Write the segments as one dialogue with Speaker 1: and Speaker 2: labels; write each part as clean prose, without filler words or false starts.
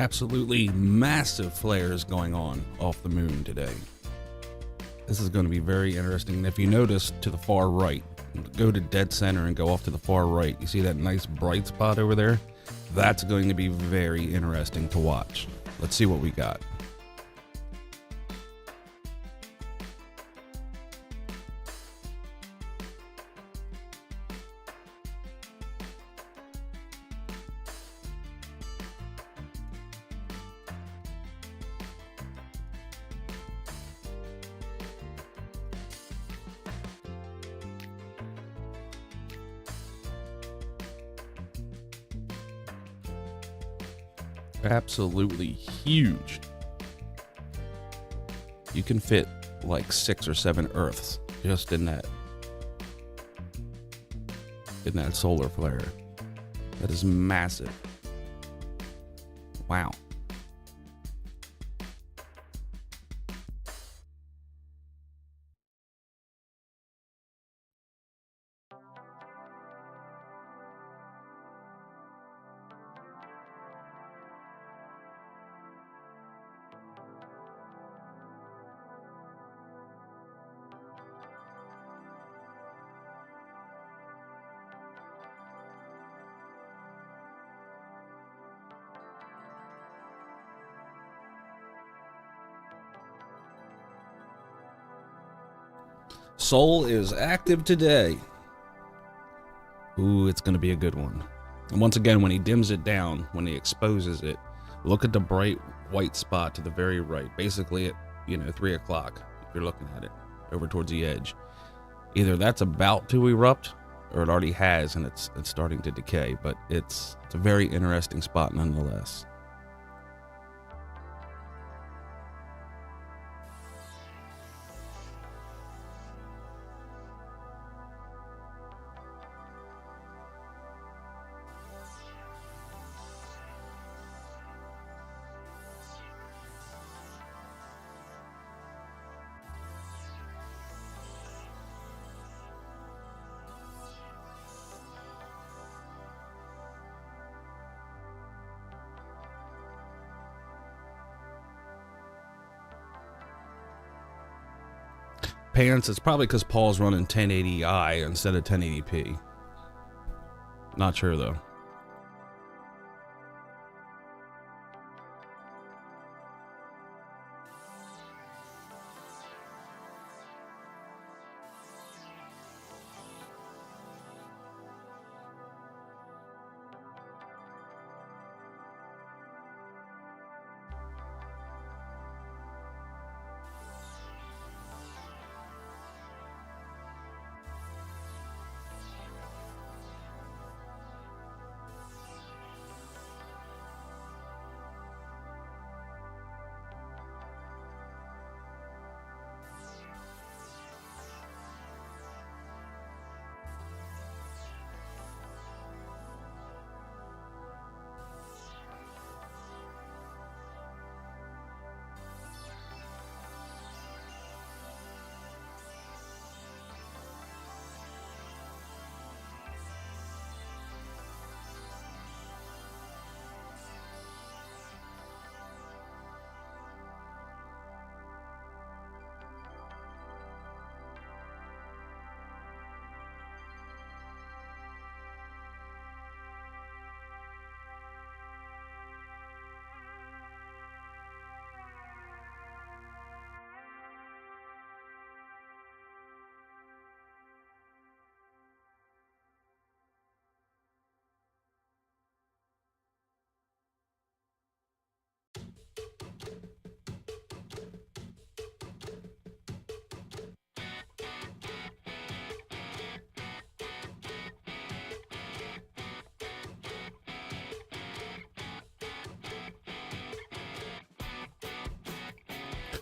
Speaker 1: Absolutely massive flares going on off the moon today. This is going to be very interesting. And if you notice to the far right, go to dead center and go off to the far right, you see that nice bright spot over there? That's going to be very interesting to watch. Let's see what we got. Absolutely huge. You can fit like 6 or 7 Earths just in that solar flare. That is massive. Wow. Sol is active today. Ooh, it's going to be a good one. And once again, when he dims it down, when he exposes it, look at the bright white spot to the very right. Basically at, 3 o'clock, if you're looking at it, over towards the edge. Either that's about to erupt, or it already has and it's starting to decay. But it's a very interesting spot nonetheless. Pants, it's probably because Paul's running 1080i instead of 1080p. Not sure though.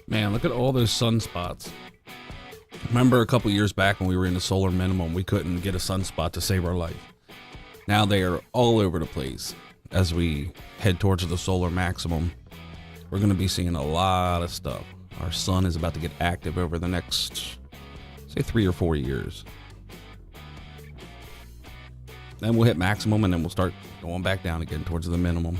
Speaker 1: Man, look at all those sunspots. Remember a couple years back when we were in the solar minimum, we couldn't get a sunspot to save our life. Now they are all over the place. As we head towards the solar maximum, we're going to be seeing a lot of stuff. Our sun is about to get active over the next, say, 3 or 4 years. Then we'll hit maximum and then we'll start going back down again towards the minimum.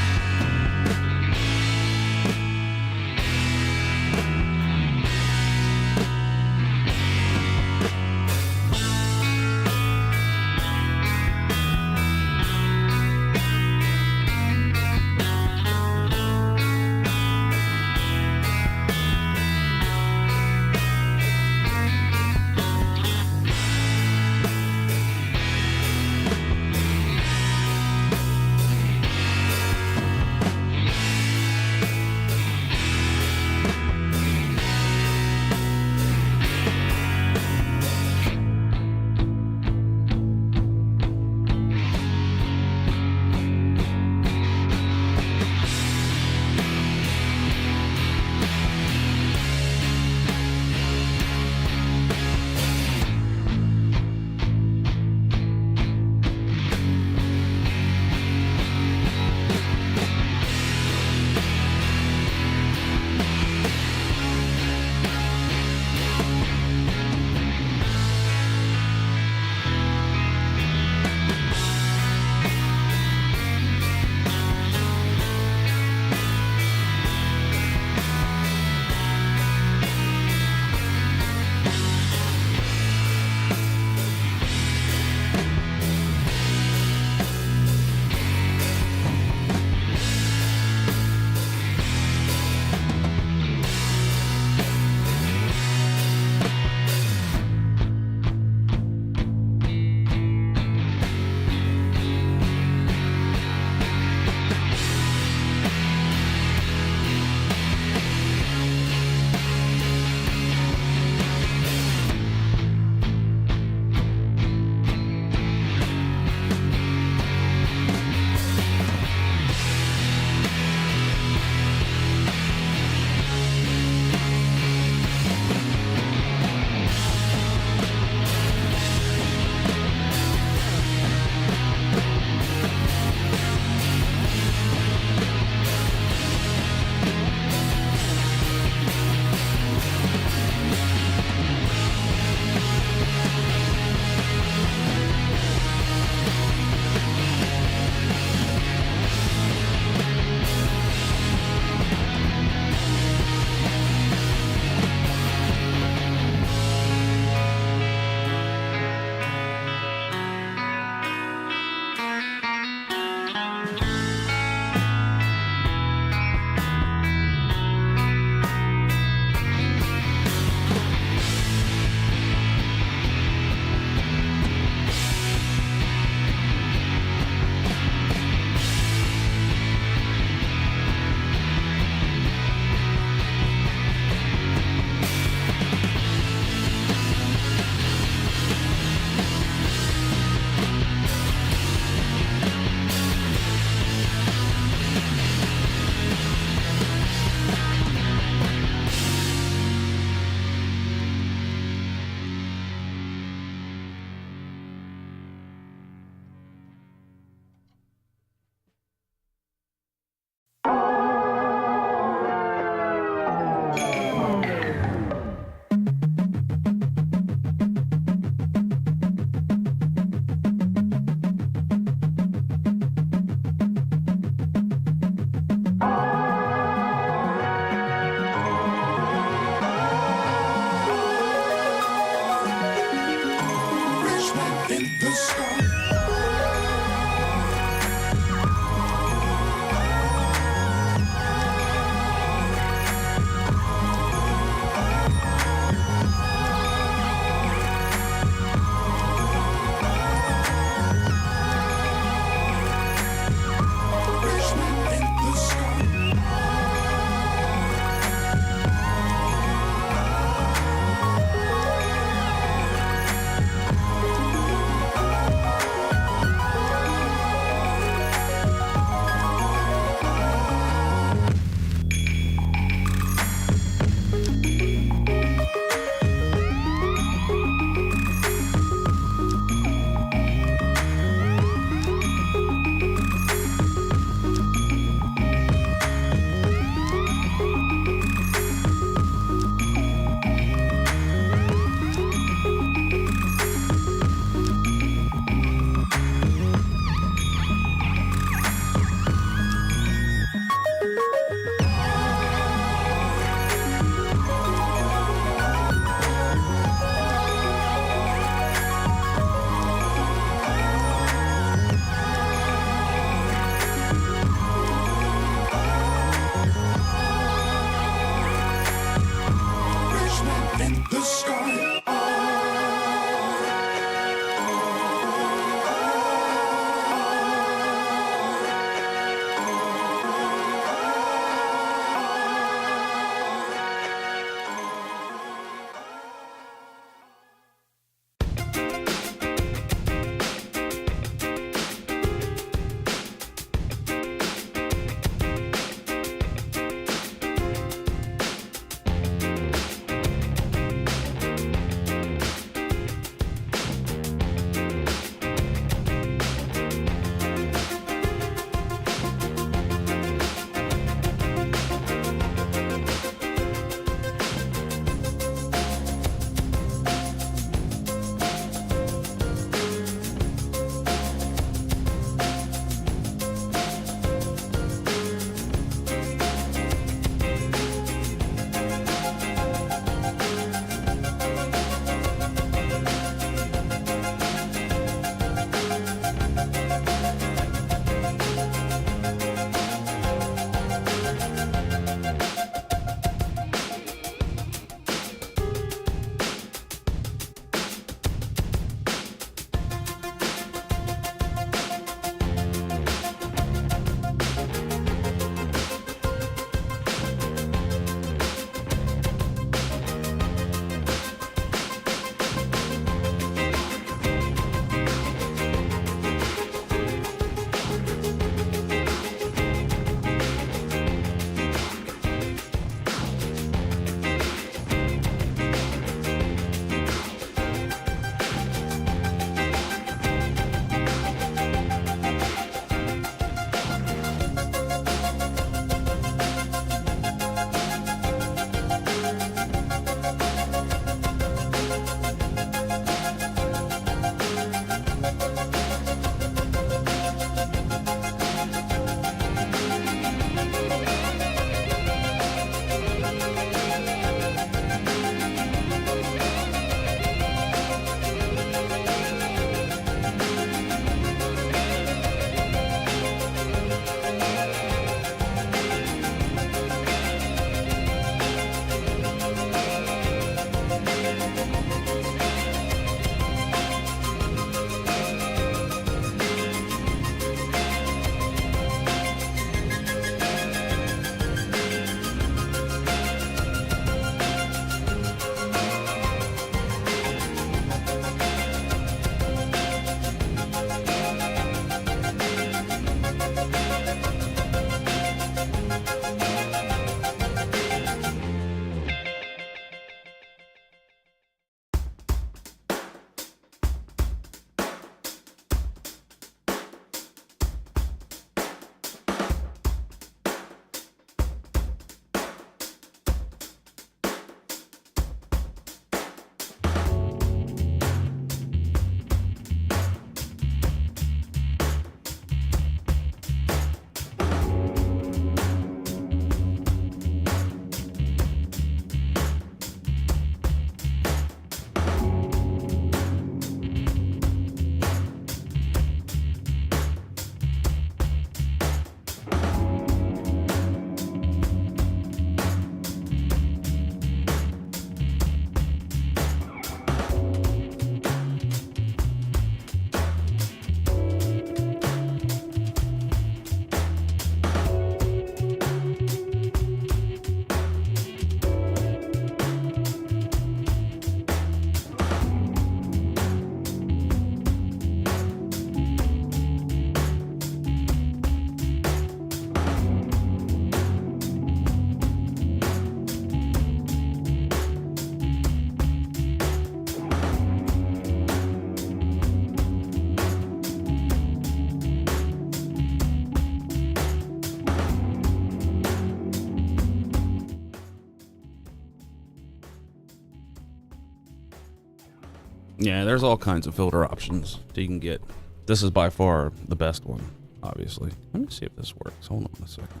Speaker 1: Yeah, there's all kinds of filter options that you can get. This is by far the best one, obviously. Let me see if this works. Hold on a second.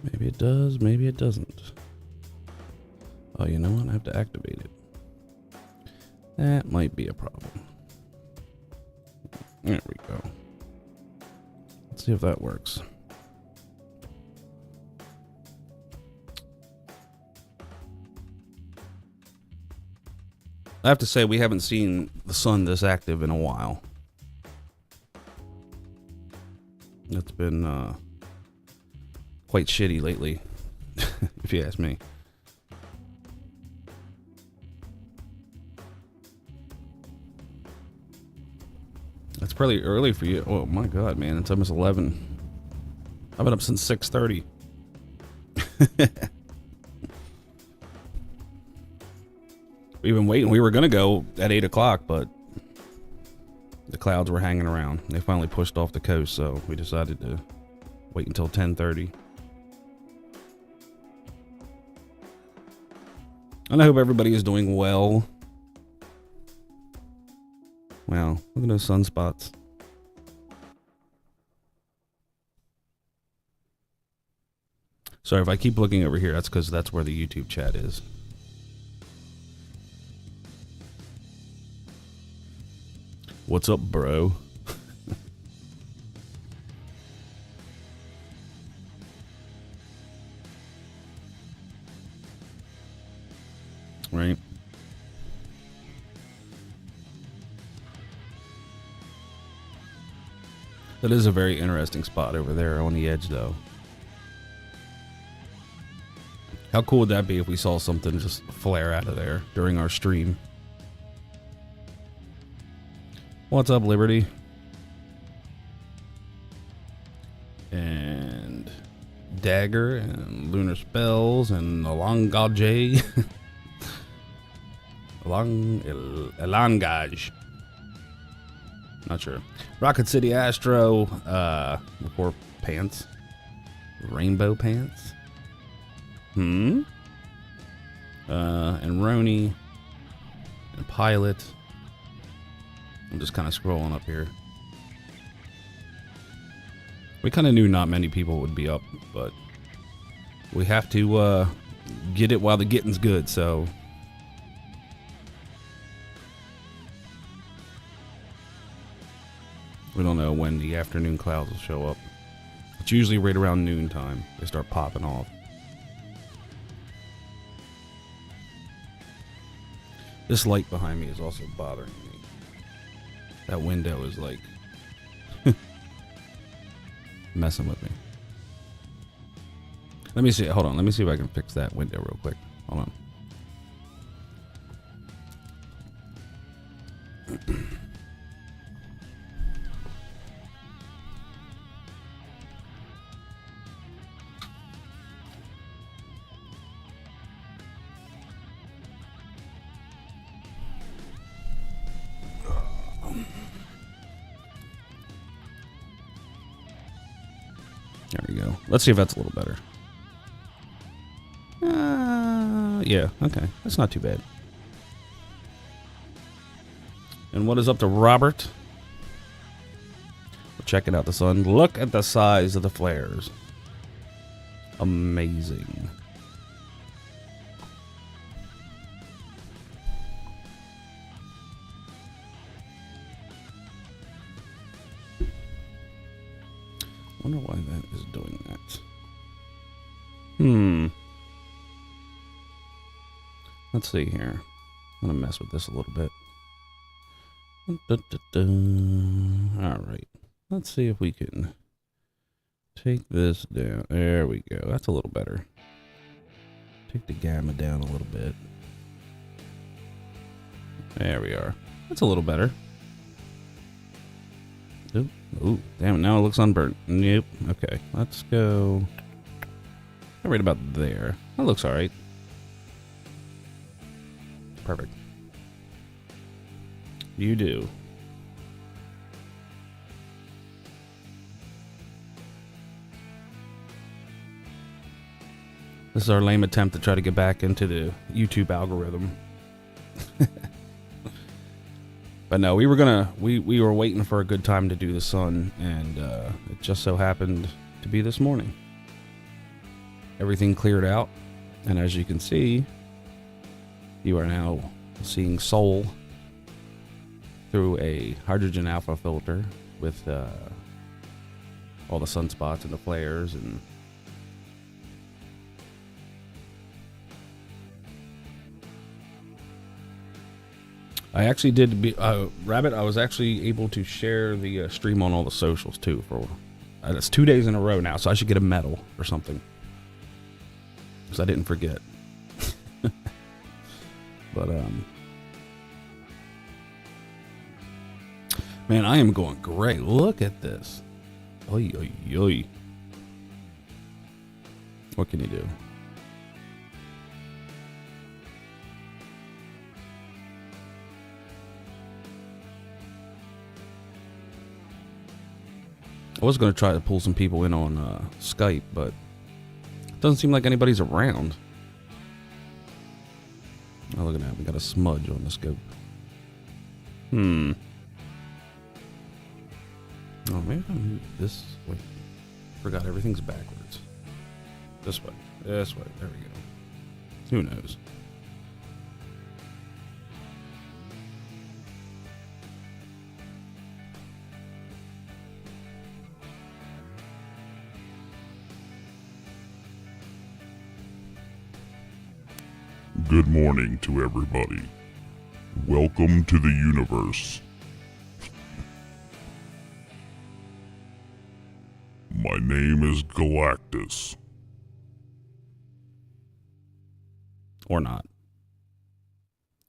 Speaker 1: Maybe it does, maybe it doesn't. Oh, you know what? I have to activate it. That might be a problem. There we go. Let's see if that works. I have to say, we haven't seen the sun this active in a while. It's been quite shitty lately, if you ask me. It's pretty early for you. Oh my god, man, it's almost 11. I've been up since 6:30. We've been waiting. We were gonna go at 8 o'clock, but the clouds were hanging around. They finally pushed off the coast, so we decided to wait until 10:30. And I hope everybody is doing well. Wow, look at those sunspots. Sorry if I keep looking over here. That's because that's where the YouTube chat is. What's up, bro? Right. That is a very interesting spot over there on the edge, though. How cool would that be if we saw something just flare out of there during our stream? What's up, Liberty? And Dagger and Lunar Spells and Elongage. Elongage. Not sure. Rocket City Astro. Before Pants. Rainbow Pants. And Roni. And Pilot. I'm just kind of scrolling up here. We kind of knew not many people would be up, but we have to get it while the getting's good, so. We don't know when the afternoon clouds will show up. It's usually right around noon time. They start popping off. This light behind me is also bothering me. That window is like messing with me. Let me see. Hold on. Let me see if I can fix that window real quick. Hold on. There we go. Let's see if that's a little better. Yeah, okay. That's not too bad. And what is up to Robert? We're checking out the sun. Look at the size of the flares. Amazing. Wonder why that is doing that. Let's see here. I'm gonna mess with this a little bit. Alright. Let's see if we can take this down. There we go. That's a little better. Take the gamma down a little bit. There we are. That's a little better. Ooh, damn it, now it looks unburnt. Nope. Okay, let's go right about there. That looks alright. Perfect. You do. This is our lame attempt to try to get back into the YouTube algorithm. But no, we were waiting for a good time to do the sun, and it just so happened to be this morning. Everything cleared out, and as you can see, you are now seeing Sol through a hydrogen alpha filter with all the sunspots and the flares and I actually did Rabbit. I was actually able to share the stream on all the socials too. For that's 2 days in a row now, so I should get a medal or something because I didn't forget. But man, I am going great. Look at this. Oy, oy, oy. What can you do? I was going to try to pull some people in on Skype, but it doesn't seem like anybody's around. Oh, look at that. We got a smudge on the scope. Oh, maybe if I move this way. Forgot everything's backwards. This way. This way. There we go. Who knows?
Speaker 2: Good morning to everybody. Welcome to the universe. My name is Galactus.
Speaker 1: Or not.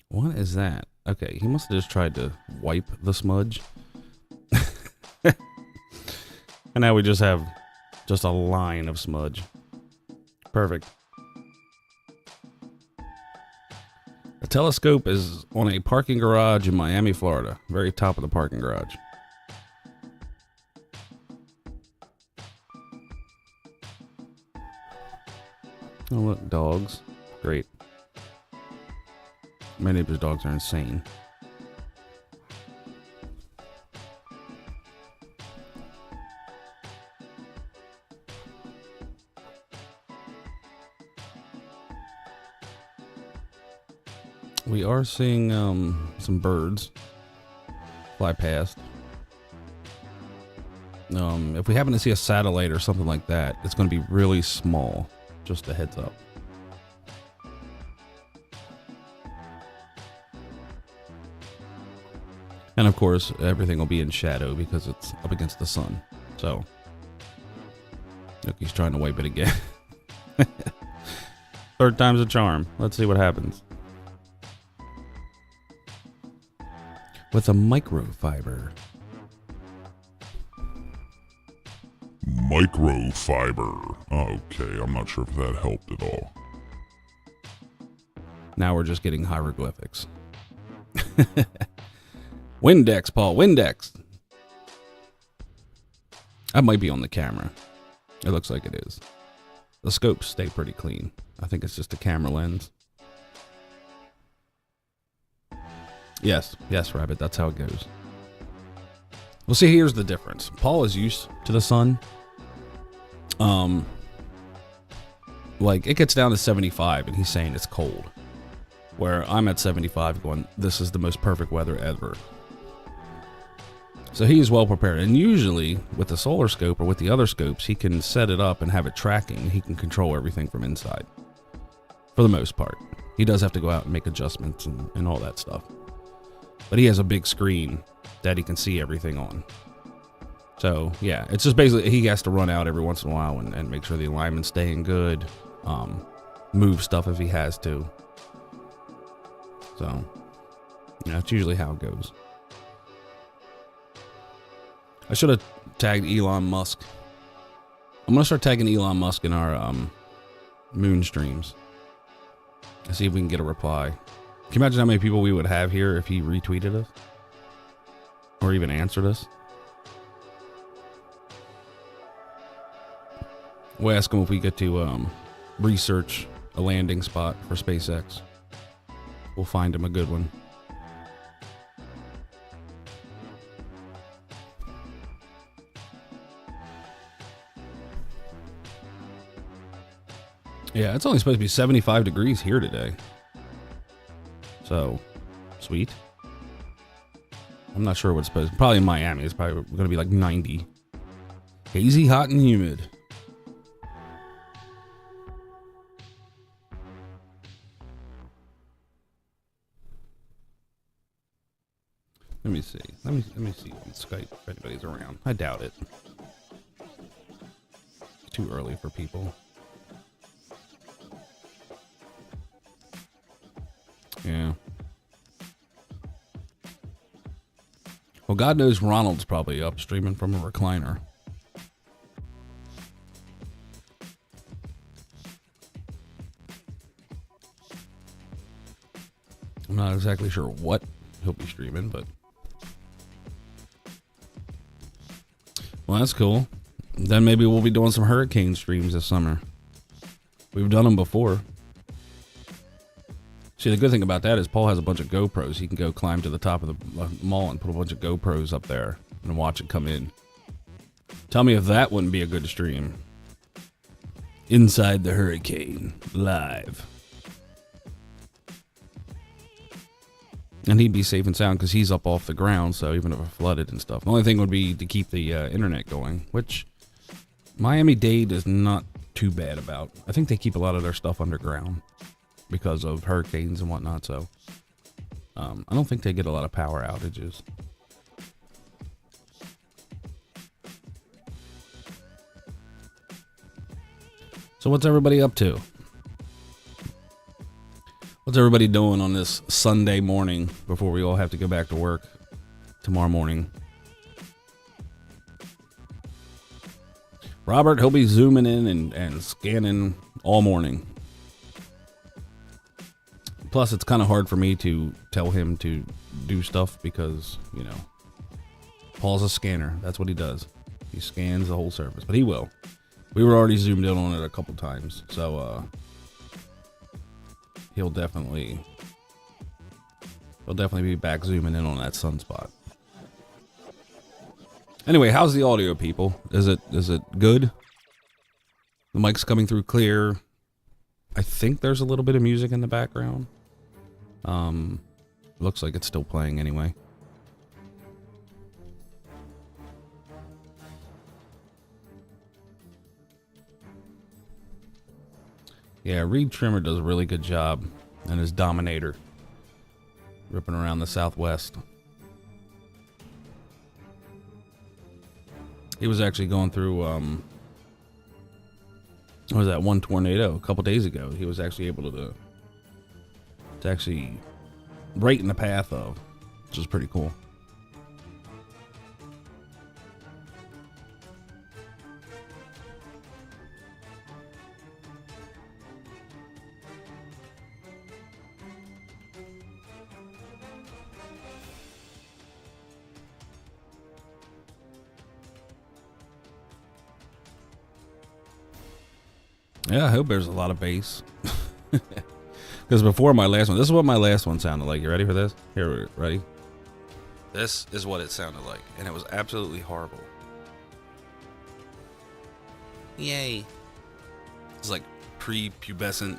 Speaker 1: What is that? Okay, he must have just tried to wipe the smudge. And now we just have just a line of smudge. Perfect. The telescope is on a parking garage in Miami, Florida. Very top of the parking garage. Oh, look, dogs. Great. My neighbor's dogs are insane. We are seeing some birds fly past. If we happen to see a satellite or something like that, it's going to be really small. Just a heads up. And of course, everything will be in shadow because it's up against the sun. So, look, he's trying to wipe it again. Third time's a charm. Let's see what happens. With a microfiber.
Speaker 2: Microfiber. Okay, I'm not sure if that helped at all.
Speaker 1: Now we're just getting hieroglyphics. Windex, Paul. Windex. That might be on the camera. It looks like it is. The scopes stay pretty clean. I think it's just a camera lens. Yes, Rabbit, that's how it goes. Well, see, here's the difference. Paul is used to the sun. Like, it gets down to 75, and he's saying it's cold. Where I'm at 75 going, this is the most perfect weather ever. So he is well prepared. And usually, with the solar scope or with the other scopes, he can set it up and have it tracking. He can control everything from inside. For the most part. He does have to go out and make adjustments and all that stuff. But he has a big screen that he can see everything on. So, yeah, it's just basically he has to run out every once in a while and make sure the alignment's staying good. Move stuff if he has to. So, yeah, that's usually how it goes. I should have tagged Elon Musk. I'm going to start tagging Elon Musk in our moon streams. See if we can get a reply. Can you imagine how many people we would have here if he retweeted us? Or even answered us? We'll ask him if we get to research a landing spot for SpaceX. We'll find him a good one. Yeah, it's only supposed to be 75 degrees here today. So, sweet. I'm not sure what's supposed to, probably in Miami. It's probably going to be like 90. Hazy, hot, and humid. Let me see. Let me see on Skype if anybody's around. I doubt it. It's too early for people. Yeah. Well, God knows Ronald's probably up streaming from a recliner. I'm not exactly sure what he'll be streaming, but... Well, that's cool. Then maybe we'll be doing some hurricane streams this summer. We've done them before. See, the good thing about that is Paul has a bunch of GoPros. He can go climb to the top of the mall and put a bunch of GoPros up there and watch it come in. Tell me if that wouldn't be a good stream. Inside the hurricane, live. And he'd be safe and sound because he's up off the ground, so even if it flooded and stuff. The only thing would be to keep the internet going, which Miami-Dade is not too bad about. I think they keep a lot of their stuff underground because of hurricanes and whatnot, so I don't think they get a lot of power outages. So what's everybody up to? What's everybody doing on this Sunday morning before we all have to go back to work tomorrow morning? Robert, he'll be zooming in and scanning all morning. Plus, it's kind of hard for me to tell him to do stuff because, you know, Paul's a scanner. That's what he does. He scans the whole surface, but he will. We were already zoomed in on it a couple times, so he'll definitely be back zooming in on that sunspot. Anyway, how's the audio, people? Is it good? The mic's coming through clear. I think there's a little bit of music in the background. Looks like it's still playing anyway. Yeah, Reed Trimmer does a really good job, and his Dominator ripping around the Southwest. He was actually going through what was that one tornado a couple days ago. He was actually able to actually right in the path of, which is pretty cool. Yeah, I hope there's a lot of bass. Because before my last one, this is what my last one sounded like. You ready for this? Here, ready? This is what it sounded like, and it was absolutely horrible. Yay. It's like pre-pubescent.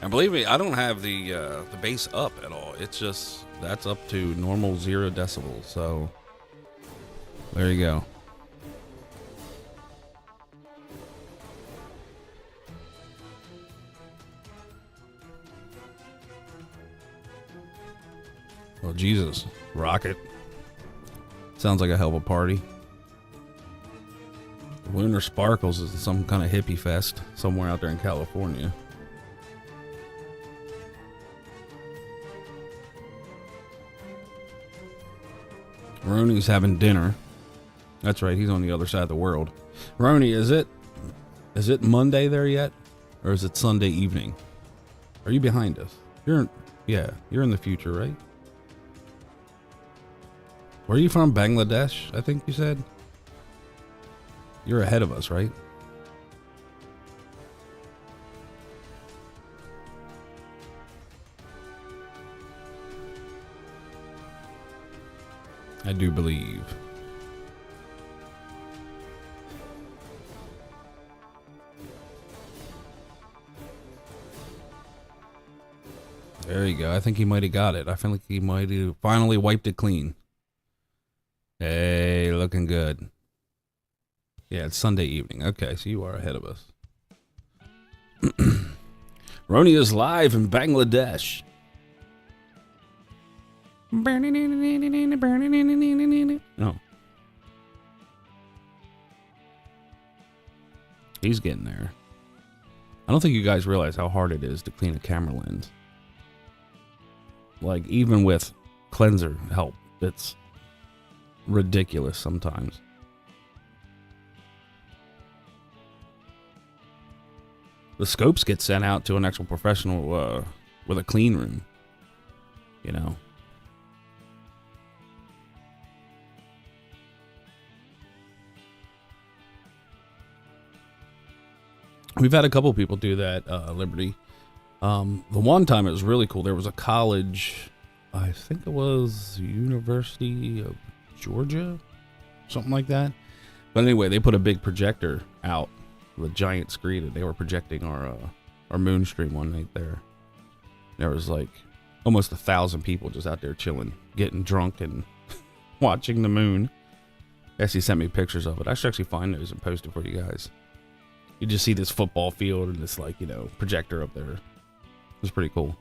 Speaker 1: And believe me, I don't have the bass up at all. It's just, that's up to normal 0 decibels. So, there you go. Well, Jesus, rocket. Sounds like a hell of a party. Lunar Sparkles is some kind of hippie fest somewhere out there in California. Roni's having dinner. That's right, he's on the other side of the world. Roni, is it Monday there yet? Or is it Sunday evening? Are you behind us? You're in the future, right? Where are you from? Bangladesh, I think you said? You're ahead of us, right? I do believe. There you go. I think he might have got it. I feel like he might have finally wiped it clean. Hey, looking good. Yeah, it's Sunday evening. Okay, so you are ahead of us. Roni is live in Bangladesh. Oh. He's getting there. I don't think you guys realize how hard it is to clean a camera lens. Like, even with cleanser help, it's ridiculous sometimes. The scopes get sent out to an actual professional with a clean room, you know. We've had a couple people do that, Liberty. The one time it was really cool. There was a college, I think it was University of Georgia, something like that. But anyway, they put a big projector out with a giant screen, and they were projecting our moon stream one night there. There was like almost 1,000 people just out there chilling, getting drunk and watching the moon. Actually sent me pictures of it. I should actually find those and post it for you guys. You just see this football field and this, like, you know, projector up there. It was pretty cool.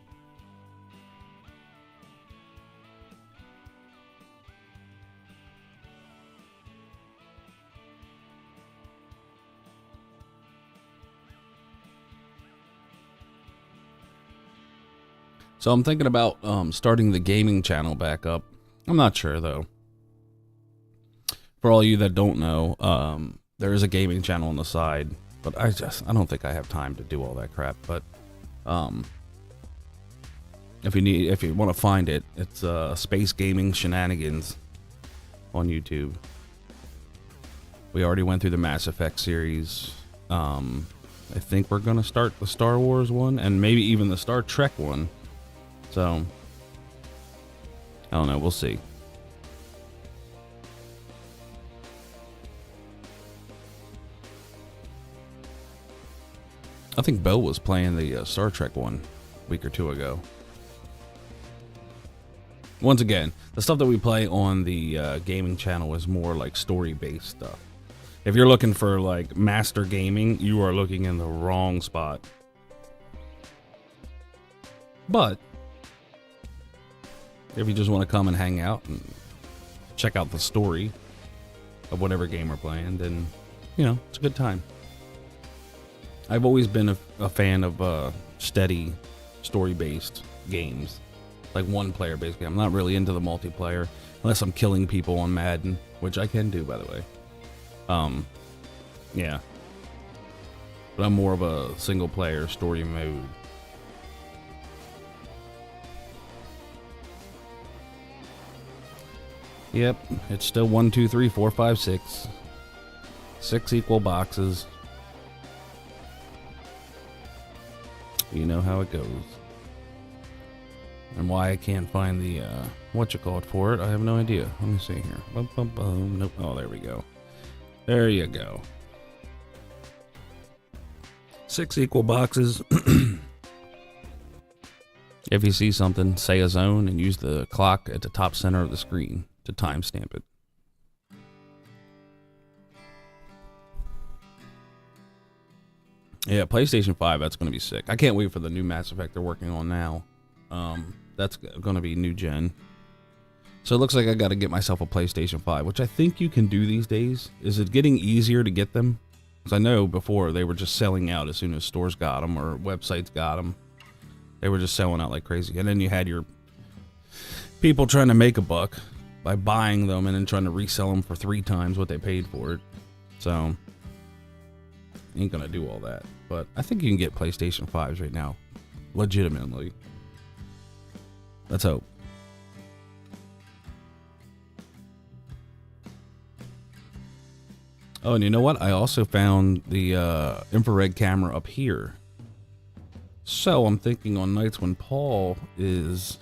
Speaker 1: So I'm thinking about starting the gaming channel back up. I'm not sure though. For all you that don't know, there is a gaming channel on the side, but I don't think I have time to do all that crap. But if you want to find it, it's Space Gaming Shenanigans on YouTube. We already went through the Mass Effect series. I think we're gonna start the Star Wars one and maybe even the Star Trek one. So I don't know, we'll see. I think Bo was playing the Star Trek one a week or two ago. Once again, the stuff that we play on the gaming channel is more like story-based stuff. If you're looking for like master gaming, you are looking in the wrong spot. But if you just want to come and hang out and check out the story of whatever game we're playing, then, you know, it's a good time. I've always been a fan of steady story-based games. Like one player, basically. I'm not really into the multiplayer unless I'm killing people on Madden, which I can do, by the way. Yeah. But I'm more of a single-player story mode. Yep, it's still 1, 2, 3, 4, 5, 6. 6 equal boxes. You know how it goes. And why I can't find the, whatchamacallit for it, I have no idea. Let me see here. Bum, bum, bum. Nope. Oh, there we go. There you go. 6 equal boxes. If you see something, say a zone and use the clock at the top center of the screen to timestamp it. Yeah, PlayStation 5, that's going to be sick. I can't wait for the new Mass Effect they're working on now. That's going to be new gen. So it looks like I got to get myself a PlayStation 5, which I think you can do these days. Is it getting easier to get them? Because I know before they were just selling out as soon as stores got them or websites got them. They were just selling out like crazy. And then you had your people trying to make a buck by buying them and then trying to resell them for 3 times what they paid for it. So ain't gonna do all that. But I think you can get PlayStation 5s right now. Legitimately. Let's hope. Oh, and you know what? I also found the infrared camera up here. So I'm thinking on nights when Paul is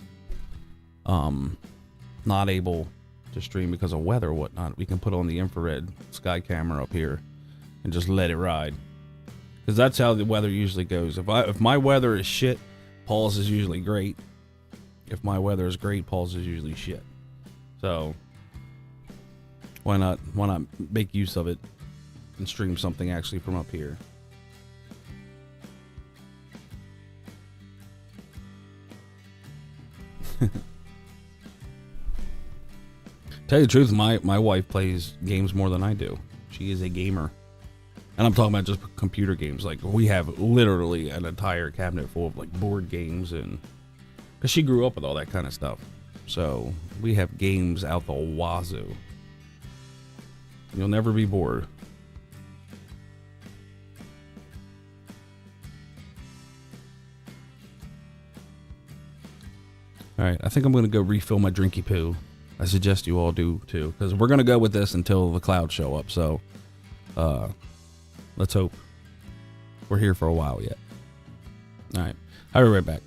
Speaker 1: not able to stream because of weather or whatnot. We can put on the infrared sky camera up here and just let it ride. Because that's how the weather usually goes. If my weather is shit, Paul's is usually great. If my weather is great, Paul's is usually shit. So why not make use of it and stream something actually from up here? Tell you the truth, my wife plays games more than I do. She is a gamer. And I'm talking about just computer games. Like, we have literally an entire cabinet full of like board games, and because she grew up with all that kind of stuff. So we have games out the wazoo. You'll never be bored. All right, I think I'm going to go refill my drinky poo. I suggest you all do too, because we're going to go with this until the clouds show up. So let's hope we're here for a while yet. All right, I'll be right back.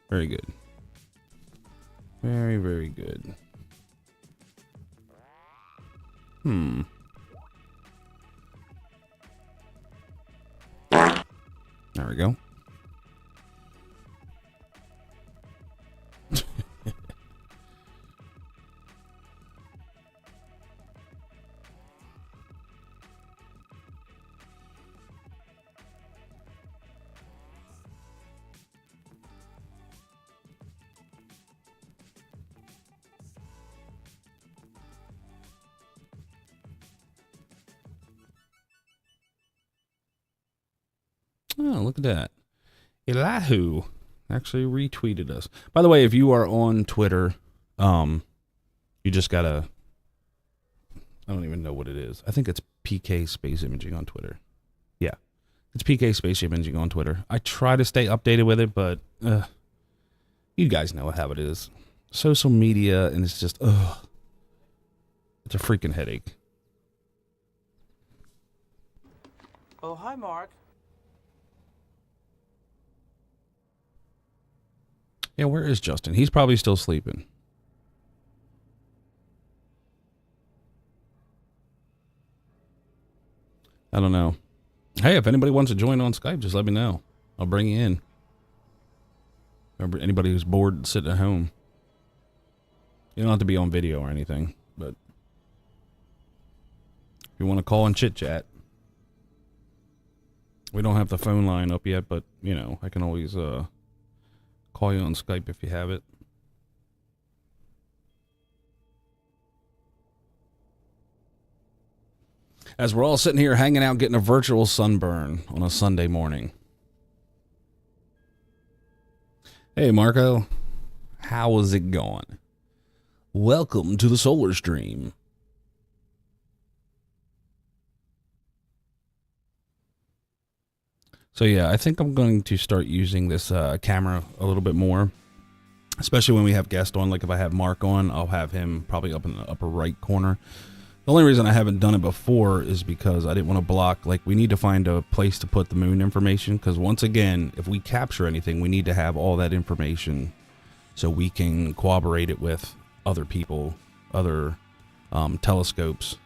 Speaker 1: Very good. Very, very good. There we go. Oh, look at that. Elihu actually retweeted us. By the way, if you are on Twitter, you just gotta, I don't even know what it is. I think it's PK Space Imaging on Twitter. Yeah, it's PK Space Imaging on Twitter. I try to stay updated with it, but you guys know how it is. Social media, and it's just, it's a freaking headache.
Speaker 3: Oh, hi, Mark.
Speaker 1: Yeah, where is Justin? He's probably still sleeping. I don't know. Hey, if anybody wants to join on Skype, just let me know. I'll bring you in. Remember, anybody who's bored sitting at home. You don't have to be on video or anything, but if you want to call and chit chat. We don't have the phone line up yet, but, you know, I can always call you on Skype if you have it. As we're all sitting here hanging out getting a virtual sunburn on a Sunday morning. Hey, Marco. How is it going? Welcome to the Solar Stream. So yeah, I think I'm going to start using this camera a little bit more, especially when we have guests on. Like if I have Mark on, I'll have him probably up in the upper right corner. The only reason I haven't done it before is because I didn't want to block, like we need to find a place to put the moon information, because once again, if we capture anything, we need to have all that information so we can corroborate it with other people, other telescopes,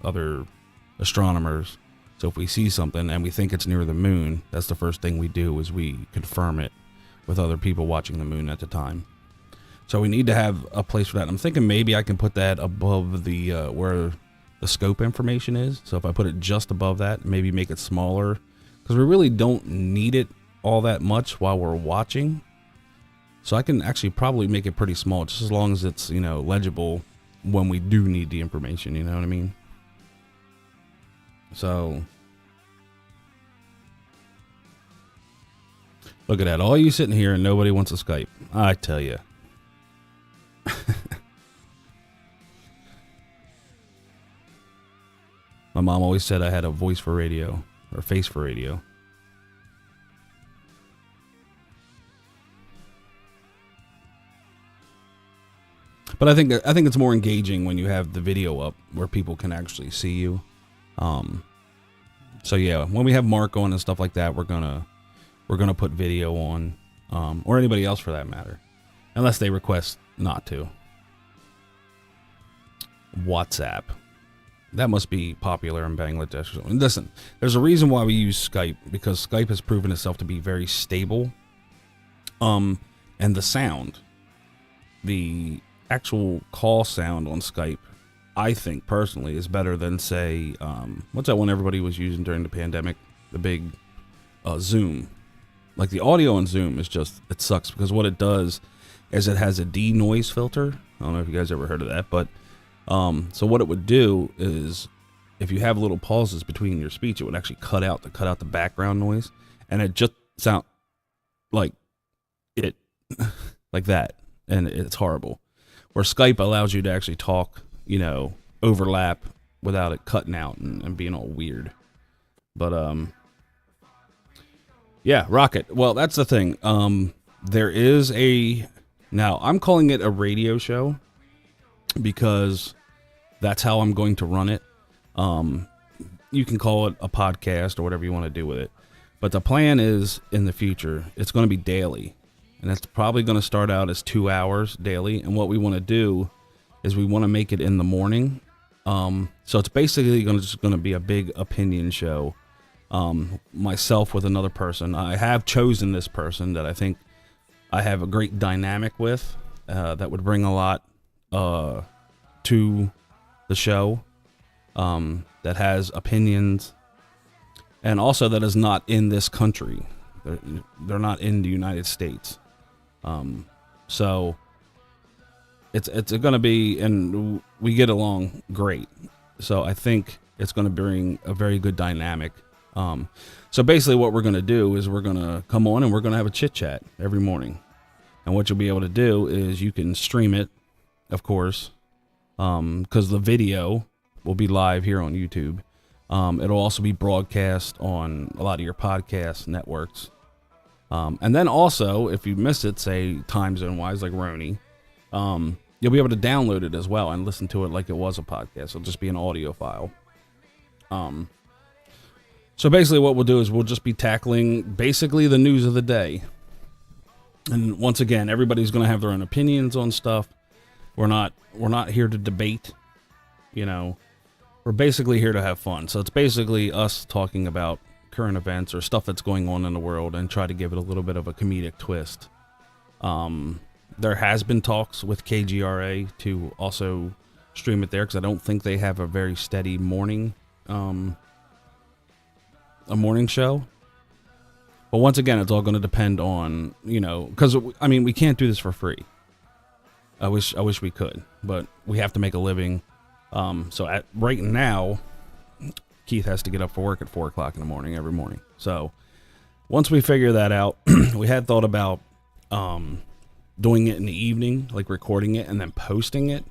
Speaker 1: other astronomers. So if we see something and we think it's near the moon, that's the first thing we do is we confirm it with other people watching the moon at the time. So we need to have a place for that. I'm thinking maybe I can put that above the where the scope information is. So if I put it just above that, maybe make it smaller, because we really don't need it all that much while we're watching. So I can actually probably make it pretty small, just as long as it's, you know, legible when we do need the information, you know what I mean? So look at that. All you sitting here and nobody wants to Skype. I tell you. My mom always said I had a voice for radio, or face for radio. But I think it's more engaging when you have the video up where people can actually see you. So yeah, when we have Mark on and stuff like that, we're gonna put video on, or anybody else for that matter, unless they request not to. WhatsApp. That must be popular in Bangladesh or something. Listen, there's a reason why we use Skype, because Skype has proven itself to be very stable. And the sound, the actual call sound on Skype, I think personally is better than, say, what's that one everybody was using during the pandemic? The big Zoom. Like the audio on Zoom is just, it sucks, because what it does is it has a de-noise filter. I don't know if you guys ever heard of that, but so what it would do is if you have little pauses between your speech, it would actually cut out the background noise, and it just sound like it like that, and it's horrible. Where Skype allows you to actually talk, you know, overlap without it cutting out and being all weird. But yeah, Rocket. Well, that's the thing. There is now I'm calling it a radio show, because that's how I'm going to run it. You can call it a podcast or whatever you want to do with it. But the plan is, in the future, it's going to be daily. and it's probably going to start out as 2 hours daily. And what we want to do is we want to make it in the morning. So it's basically just going to be a big opinion show. Myself with another person. I have chosen this person that I think I have a great dynamic with, that would bring a lot to the show, that has opinions, and also that is not in this country. They're not in the United States. So it's going to be, and we get along great. So I think it's going to bring a very good dynamic. So basically what we're going to do is we're going to come on and we're going to have a chit chat every morning. And what you'll be able to do is you can stream it, of course, because the video will be live here on YouTube. It'll also be broadcast on a lot of your podcast networks. And then also, if you miss it, say time zone wise, like Roni, you'll be able to download it as well and listen to it like it was a podcast. It'll just be an audio file. So basically what we'll do is we'll just be tackling basically the news of the day. And once again, everybody's going to have their own opinions on stuff. We're not here to debate, we're basically here to have fun. So it's basically us talking about current events or stuff that's going on in the world and try to give it a little bit of a comedic twist. There has been talks with KGRA to also stream it there, because I don't think they have a very steady morning show. But once again, it's all going to depend on, because we can't do this for free. I wish we could, but we have to make a living. So right now, Keith has to get up for work at 4 o'clock in the morning every morning. So once we figure that out, we had thought about doing it in the evening, like recording it and then posting it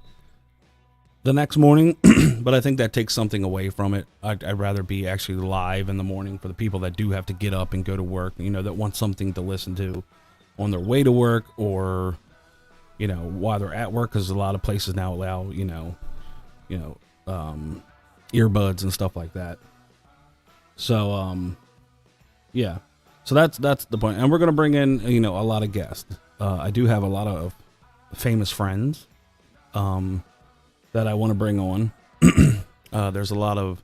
Speaker 1: the next morning. But I think that takes something away from it. I'd rather be actually live in the morning for the people that do have to get up and go to work, that want something to listen to on their way to work, or while they're at work, because a lot of places now allow earbuds and stuff like that. So yeah, so that's the point. And we're gonna bring in a lot of guests. I do have a lot of famous friends that I want to bring on. There's a lot of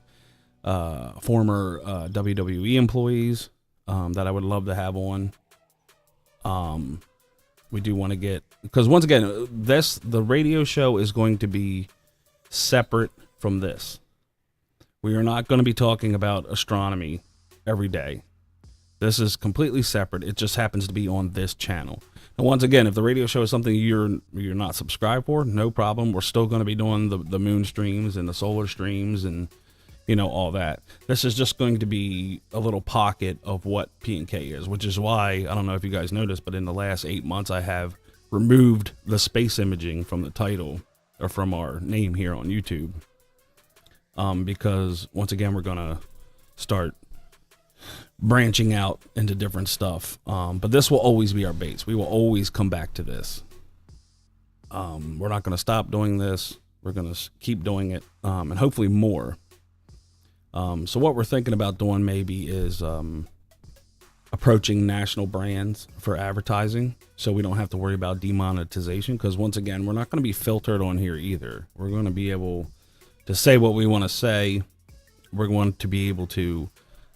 Speaker 1: former WWE employees that I would love to have on. We do want to get, because once again, the radio show is going to be separate from this. We are not going to be talking about astronomy every day. This is completely separate. It just happens to be on this channel. And once again, if the radio show is something you're not subscribed for, no problem. We're still going to be doing the moon streams and the solar streams and all that. This is just going to be a little pocket of what P&K is, which is why, I don't know if you guys noticed, but in the last 8 months, I have removed the space imaging from the title, or from our name here on YouTube. Because once again, we're going to start branching out into different stuff. But this will always be our base. We will always come back to this. We're not going to stop doing this. We're going to keep doing it, and hopefully more. So what we're thinking about doing maybe is approaching national brands for advertising, so we don't have to worry about demonetization, because once again, we're not going to be filtered on here either. We're going to be able to say what we want to say. We're going to be able to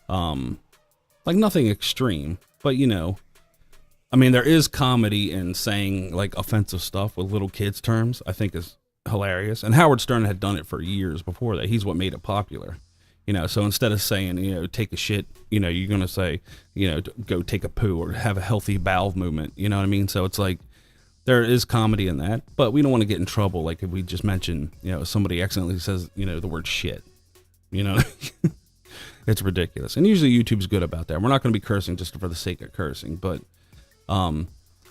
Speaker 1: like nothing extreme, but there is comedy in saying like offensive stuff with little kids terms. I think is hilarious, and Howard Stern had done it for years before that. He's what made it popular. So instead of saying, take a shit, you're going to say, go take a poo or have a healthy bowel movement. You know what I mean? So it's like, there is comedy in that, but we don't want to get in trouble. Like if we just mention, somebody accidentally says, the word shit, it's ridiculous. And usually YouTube's good about that. We're not going to be cursing just for the sake of cursing, but,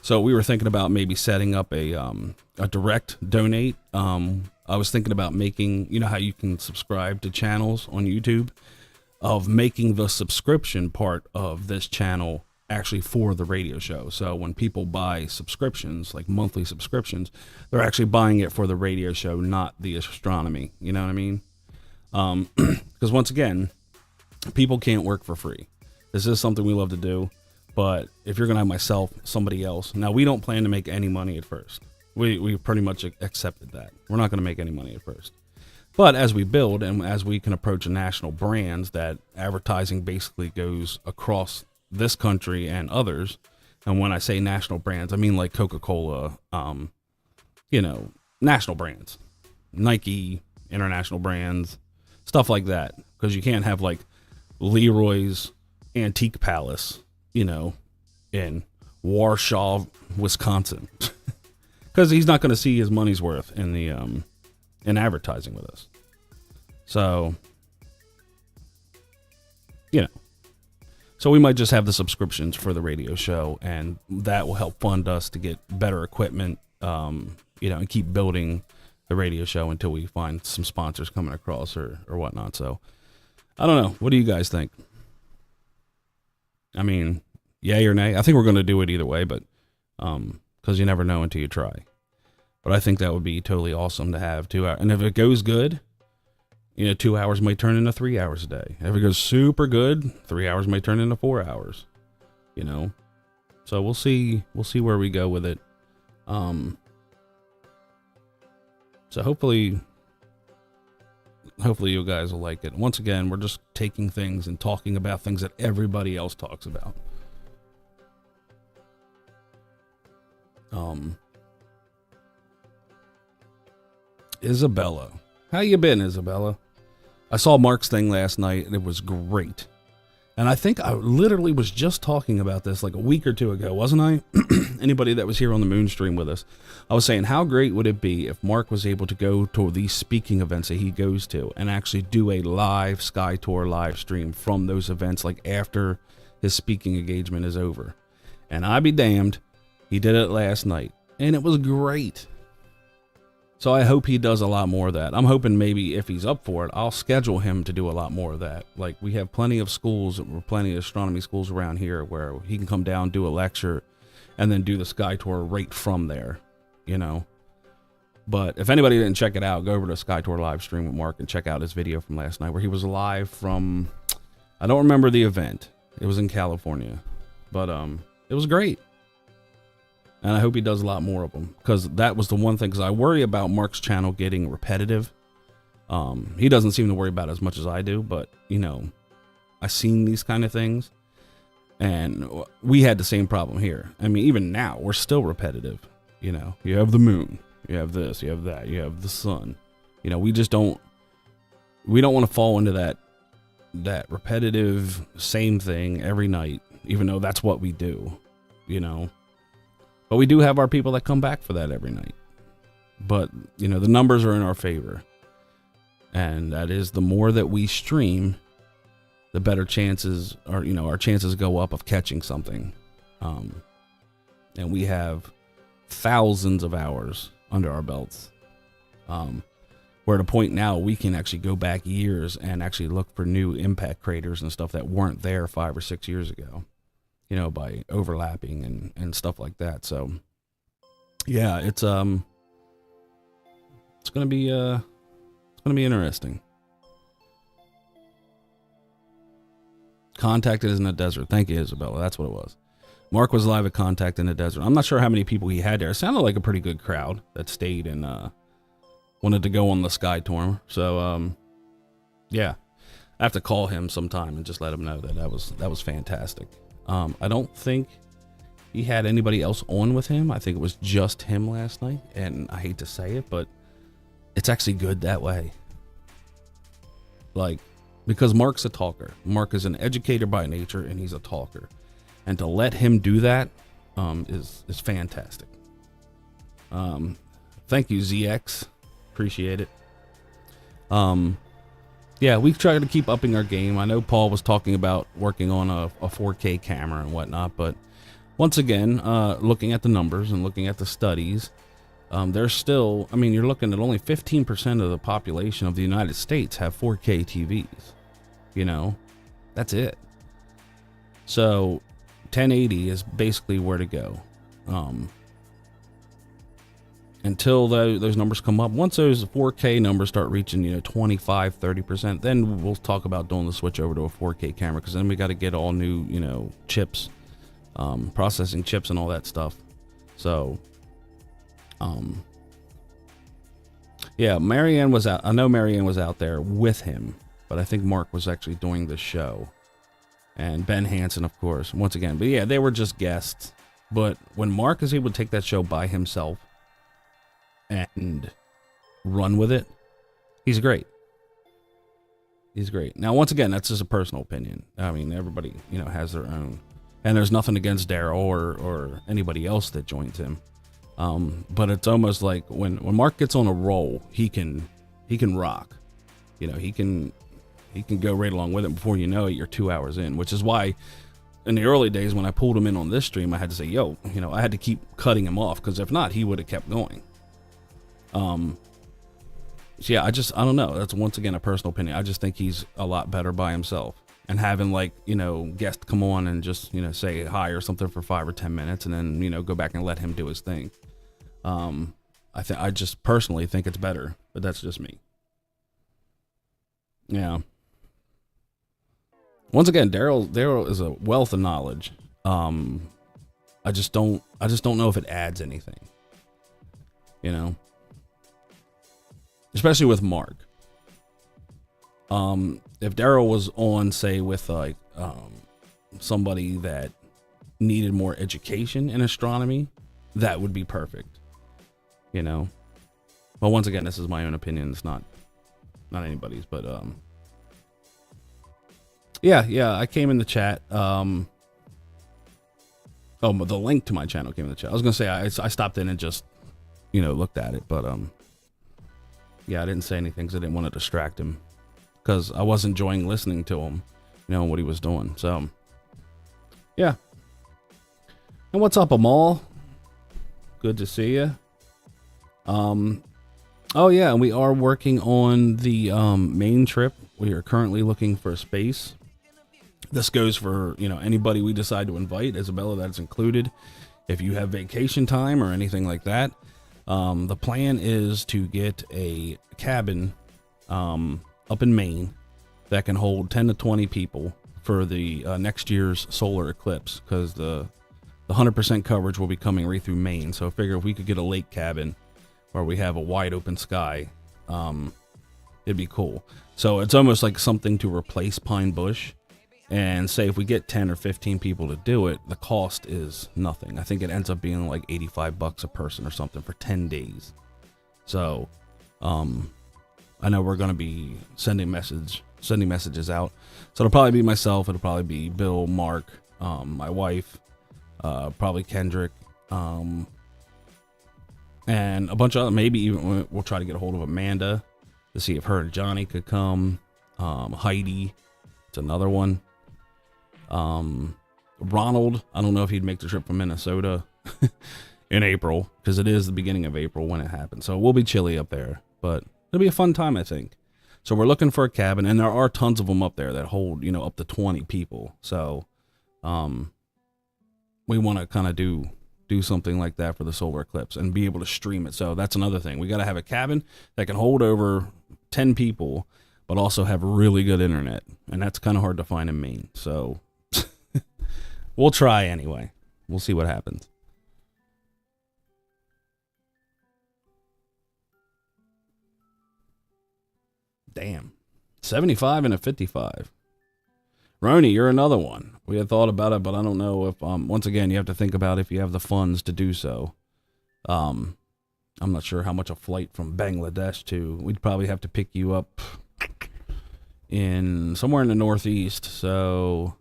Speaker 1: so we were thinking about maybe setting up a direct donate. I was thinking about making, how you can subscribe to channels on YouTube, of making the subscription part of this channel actually for the radio show. So when people buy subscriptions, like monthly subscriptions, they're actually buying it for the radio show, not the astronomy. You know what I mean? Because once again, people can't work for free. This is something we love to do. But if you're going to have myself, somebody else, now we don't plan to make any money at first. We pretty much accepted that. We're not going to make any money at first. But as we build and as we can approach national brands, that advertising basically goes across this country and others. And when I say national brands, I mean like Coca-Cola, national brands, Nike, international brands, stuff like that. Because you can't have like Leroy's Antique Palace, in Warshaw, Wisconsin, because he's not going to see his money's worth in the in advertising with us. So, so we might just have the subscriptions for the radio show, and that will help fund us to get better equipment, and keep building the radio show until we find some sponsors coming across or whatnot. So, I don't know. What do you guys think? I mean, yay or nay? I think we're going to do it either way, but because you never know until you try. But I think that would be totally awesome to have 2 hours. And if it goes good, 2 hours might turn into 3 hours a day. If it goes super good, 3 hours might turn into 4 hours. So we'll see where we go with it. So hopefully you guys will like it. Once again, we're just taking things and talking about things that everybody else talks about. Isabella. How you been, Isabella? I saw Mark's thing last night and it was great. And I think I literally was just talking about this like a week or two ago, wasn't I? Anybody that was here on the Moon Stream with us, I was saying, how great would it be if Mark was able to go to these speaking events that he goes to and actually do a live Sky Tour live stream from those events, like after his speaking engagement is over. And I'd be damned, he did it last night and it was great. So I hope he does a lot more of that. I'm hoping maybe if he's up for it, I'll schedule him to do a lot more of that. Like we have plenty of schools, plenty of astronomy schools around here where he can come down, do a lecture, and then do the Sky Tour right from there, But if anybody didn't check it out, go over to Sky Tour live stream with Mark and check out his video from last night where he was live from, I don't remember the event. It was in California, but it was great. And I hope he does a lot more of them, because that was the one thing, because I worry about Mark's channel getting repetitive. He doesn't seem to worry about it as much as I do, but, I've seen these kind of things, and we had the same problem here. I mean, even now, we're still repetitive. You have the moon, you have this, you have that, you have the sun. We just don't want to fall into that repetitive same thing every night, even though that's what we do, But we do have our people that come back for that every night. But, the numbers are in our favor. And that is, the more that we stream, the better chances are, our chances go up of catching something. And we have thousands of hours under our belts. We're at a point now we can actually go back years and actually look for new impact craters and stuff that weren't there 5 or 6 years ago. By overlapping and stuff like that. So yeah, it's gonna be interesting. Contacted in the desert. Thank you, Isabella. That's what it was. Mark was live at Contact in the Desert. I'm not sure how many people he had there. It sounded like a pretty good crowd that stayed and wanted to go on the Sky Tour. So yeah, I have to call him sometime and just let him know that was fantastic. I don't think he had anybody else on with him. I think it was just him last night, and I hate to say it, but it's actually good that way. Like, because Mark's a talker. Mark is an educator by nature, and he's a talker. And to let him do that is fantastic. Thank you, ZX. Appreciate it. Yeah, we try to keep upping our game. I know Paul was talking about working on a 4K camera and whatnot, but once again, looking at the numbers and looking at the studies, there's still, you're looking at only 15% of the population of the United States have 4K TVs. That's it. So 1080 is basically where to go. Until those numbers come up. Once those 4K numbers start reaching, 25, 30%, then we'll talk about doing the switch over to a 4K camera, because then we got to get all new, chips processing chips and all that stuff. So, yeah, Marianne was out. I know Marianne was out there with him, but I think Mark was actually doing the show. And Ben Hansen, of course, once again. But yeah, they were just guests. But when Mark is able to take that show by himself and run with it, he's great. He's great. Now, once again, that's just a personal opinion. I mean, everybody, has their own. And there's nothing against Daryl or anybody else that joins him. But it's almost like when Mark gets on a roll, he can rock. He can go right along with it. Before you know it, you're 2 hours in, which is why in the early days when I pulled him in on this stream, I had to say, I had to keep cutting him off, because if not, he would have kept going. So yeah, I don't know. That's once again a personal opinion. I just think he's a lot better by himself. And having guests come on and just, say hi or something for 5 or 10 minutes and then, go back and let him do his thing. I just personally think it's better, but that's just me. Yeah. Once again, Daryl is a wealth of knowledge. I just don't know if it adds anything. Especially with Mark. If Daryl was on, say, with somebody that needed more education in astronomy, that would be perfect. But once again, this is my own opinion. It's not anybody's, but yeah, I came in the chat. The link to my channel came in the chat. I was gonna say I stopped in and just looked at it, but yeah, I didn't say anything because I didn't want to distract him, because I was enjoying listening to him, what he was doing. So yeah. And what's up, Amal? Good to see you. Oh yeah, and we are working on the main trip. We are currently looking for a space. This goes for anybody we decide to invite. Isabella, that's included. If you have vacation time or anything like that, the plan is to get a cabin up in Maine that can hold 10 to 20 people for the next year's solar eclipse, because the 100% coverage will be coming right through Maine. So I figure if we could get a lake cabin where we have a wide open sky, it'd be cool. So it's almost like something to replace Pine Bush. And say if we get 10 or 15 people to do it, the cost is nothing. I think it ends up being like $85 a person or something for 10 days. So I know we're going to be sending messages out. So it'll probably be myself. It'll probably be Bill, Mark, my wife, probably Kendrick, and a bunch of other, maybe even we'll try to get a hold of Amanda to see if her and Johnny could come. Heidi, it's another one. Ronald, I don't know if he'd make the trip from Minnesota in April, because it is the beginning of April when it happens. So it will be chilly up there, but it'll be a fun time, I think. So we're looking for a cabin, and there are tons of them up there that hold, up to 20 people. So, we want to kind of do something like that for the solar eclipse and be able to stream it. So that's another thing. We got to have a cabin that can hold over 10 people, but also have really good internet. And that's kind of hard to find in Maine. So we'll try anyway. We'll see what happens. Damn. 75 and a 55. Roni, you're another one. We had thought about it, but I don't know if, once again, you have to think about if you have the funds to do so. I'm not sure how much a flight from Bangladesh to, we'd probably have to pick you up in somewhere in the Northeast. So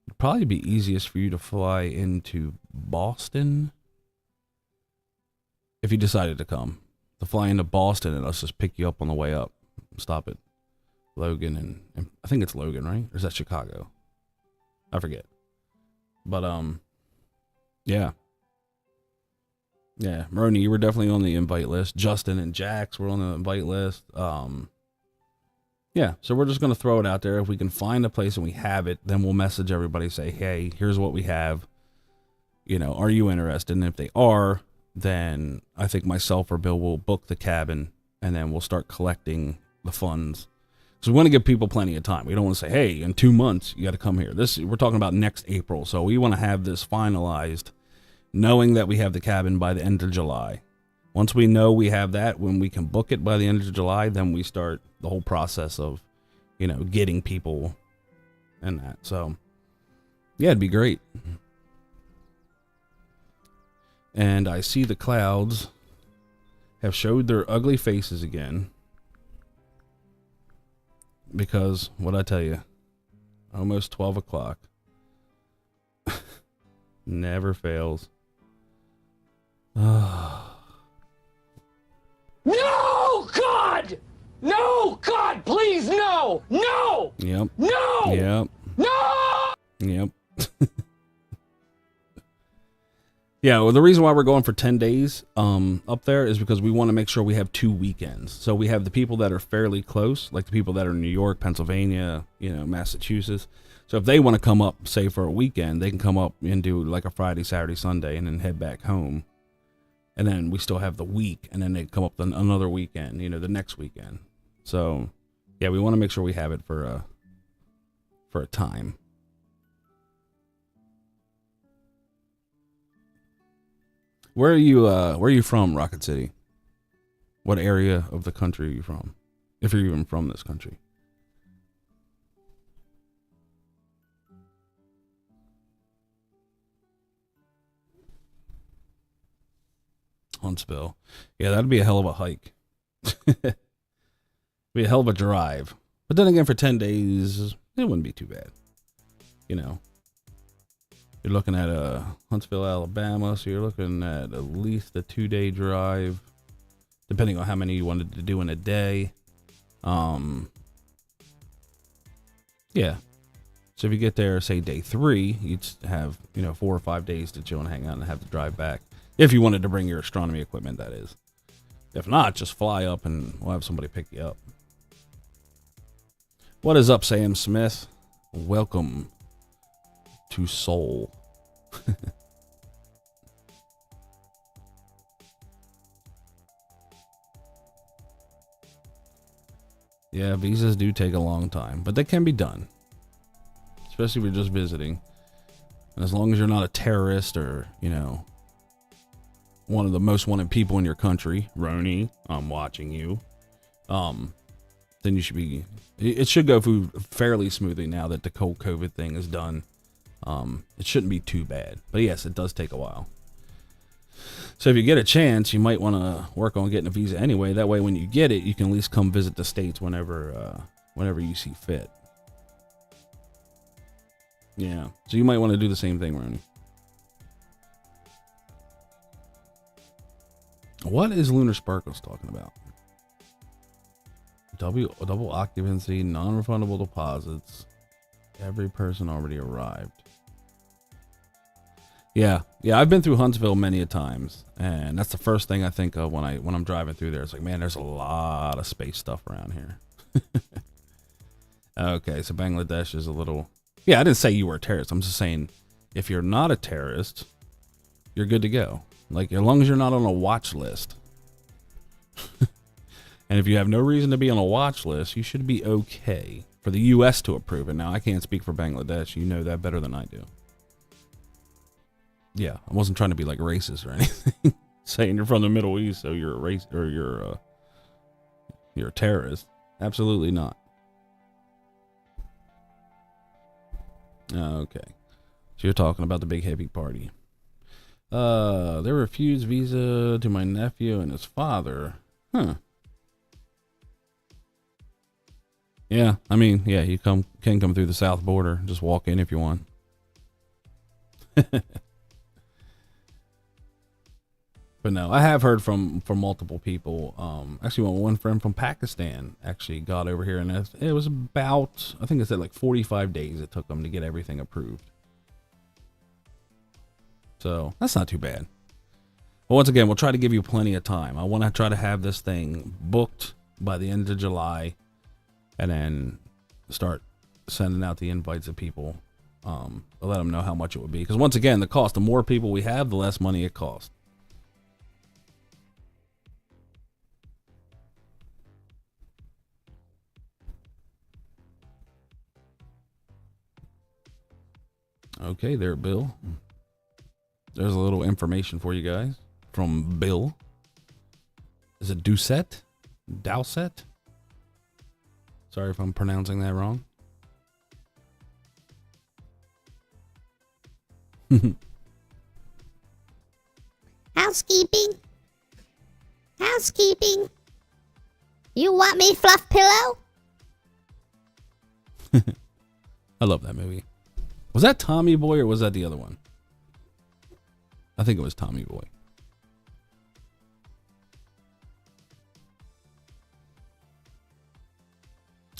Speaker 1: it'd probably be easiest for you to fly into Boston if you decided to come. To fly into Boston and us just pick you up on the way up. Stop at Logan and I think it's Logan, right? Or is that Chicago? I forget. But yeah. Yeah, Maroni, you were definitely on the invite list. Justin and Jax were on the invite list. Yeah, so we're just going to throw it out there. If we can find a place and we have it, then we'll message everybody, say, hey, here's what we have. Are you interested? And if they are, then I think myself or Bill will book the cabin, and then we'll start collecting the funds. So we want to give people plenty of time. We don't want to say, hey, in 2 months, you got to come here. We're talking about next April. So we want to have this finalized, knowing that we have the cabin by the end of July. Once we know we have that, when we can book it by the end of July, then we start the whole process of, getting people and that. So, yeah, it'd be great. And I see the clouds have showed their ugly faces again. Because, what'd I tell you? Almost 12 o'clock. Never fails.
Speaker 4: No, God! No, God, please, no! No!
Speaker 1: Yep.
Speaker 4: No!
Speaker 1: Yep.
Speaker 4: No!
Speaker 1: Yep. Yeah, well, the reason why we're going for 10 days up there is because we want to make sure we have 2 weekends. So we have the people that are fairly close, like the people that are in New York, Pennsylvania, Massachusetts. So if they want to come up, say, for a weekend, they can come up and do like a Friday, Saturday, Sunday, and then head back home. And then we still have the week, and then they come up another weekend, the next weekend. So, yeah, we want to make sure we have it for a time. Where are you from, Rocket City? What area of the country are you from? If you're even from this country. Huntsville. Yeah, that'd be a hell of a hike. Be a hell of a drive. But then again, for 10 days, it wouldn't be too bad. You're looking at Huntsville, Alabama, so you're looking at least a 2-day drive, depending on how many you wanted to do in a day. Yeah. So if you get there, say day 3, you'd have 4 or 5 days to chill and hang out and have to drive back. If you wanted to bring your astronomy equipment, that is. If not, just fly up and we'll have somebody pick you up. What is up, Sam Smith? Welcome to Seoul. Yeah, visas do take a long time, but they can be done. Especially if you're just visiting. And as long as you're not a terrorist or, one of the most wanted people in your country, Roni, I'm watching you. Then you should be. It should go through fairly smoothly now that the whole COVID thing is done. It shouldn't be too bad, but yes, it does take a while. So if you get a chance, you might want to work on getting a visa anyway. That way, when you get it, you can at least come visit the States whenever you see fit. Yeah, so you might want to do the same thing, Ronnie. What is Lunar Sparkles talking about? Double occupancy, non-refundable deposits. Every person already arrived. Yeah, I've been through Huntsville many a times, and that's the first thing I think of when I'm driving through there. It's like, man, there's a lot of space stuff around here. Okay, so Bangladesh is a little. Yeah, I didn't say you were a terrorist. I'm just saying, if you're not a terrorist, you're good to go. Like, as long as you're not on a watch list. And if you have no reason to be on a watch list, you should be okay for the U.S. to approve it. Now, I can't speak for Bangladesh. You know that better than I do. Yeah, I wasn't trying to be like racist or anything. Saying you're from the Middle East, so you're a race or you're a terrorist. Absolutely not. Okay. So you're talking about the big hippie party. They refused visa to my nephew and his father. Huh. Yeah, I mean, yeah, you can come through the south border. Just walk in if you want. But no, I have heard from multiple people. Actually, one friend from Pakistan actually got over here, and it was about, I think it said like 45 days it took them to get everything approved. So that's not too bad. But once again, we'll try to give you plenty of time. I want to try to have this thing booked by the end of July, and then start sending out the invites to people. Let them know how much it would be. Because once again, the cost, the more people we have, the less money it costs. Okay, there, Bill. There's a little information for you guys from Bill. Is it Doucette? Dowsett? Sorry if I'm pronouncing that wrong.
Speaker 5: Housekeeping. Housekeeping. You want me fluff pillow?
Speaker 1: I love that movie. Was that Tommy Boy or was that the other one? I think it was Tommy Boy.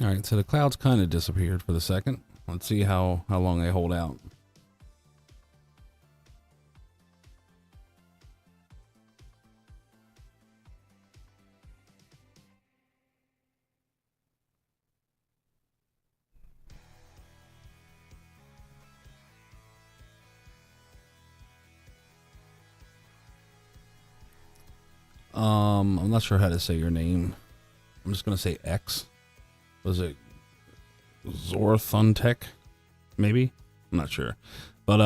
Speaker 1: All right, so the clouds kind of disappeared for the second. Let's see how long they hold out. I'm not sure how to say your name. I'm just gonna say X. Was it Zorthuntek? Maybe? I'm not sure. But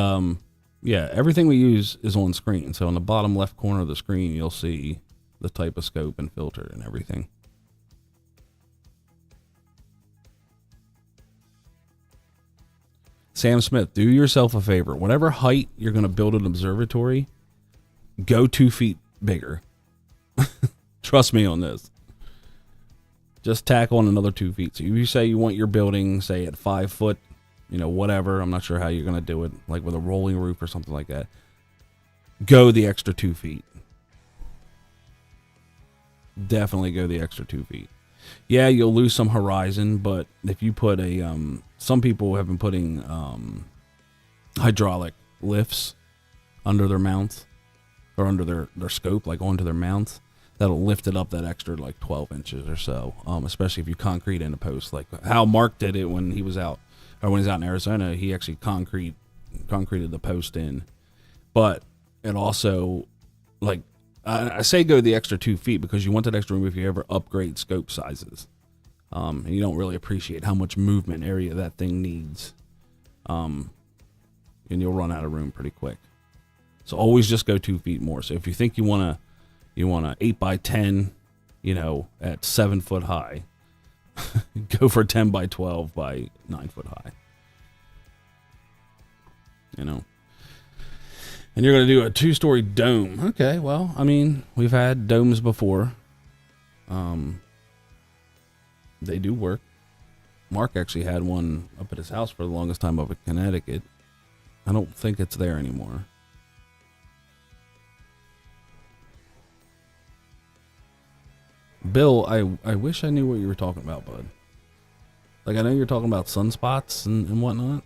Speaker 1: yeah, everything we use is on screen. So on the bottom left corner of the screen, you'll see the type of scope and filter and everything. Sam Smith, do yourself a favor. Whatever height you're going to build an observatory, go 2 feet bigger. Trust me on this. Just tack on another 2 feet. So if you say you want your building, say at 5 foot, you know, whatever. I'm not sure how you're going to do it, like with a rolling roof or something like that. Go the extra 2 feet. Definitely go the extra 2 feet. Yeah, you'll lose some horizon, but if you put a, some people have been putting hydraulic lifts under their mounts or under their scope, like onto their mounts. That'll lift it up that extra like 12 inches or so, especially if you concrete in a post, like how Mark did it when he was out, or when he's out in Arizona. He actually concreted the post in, but it also, like, I say go the extra 2 feet because you want that extra room if you ever upgrade scope sizes, and you don't really appreciate how much movement area that thing needs, and you'll run out of room pretty quick. So always just go 2 feet more. So if you think you want a 8 by 10, you know, at 7 foot high, go for 10 by 12 by 9 foot high. You know, and you're going to do a 2-story dome. Okay. Well, I mean, we've had domes before. They do work. Mark actually had one up at his house for the longest time up in Connecticut. I don't think it's there anymore. Bill, I wish I knew what you were talking about, bud. Like, I know you're talking about sunspots and whatnot,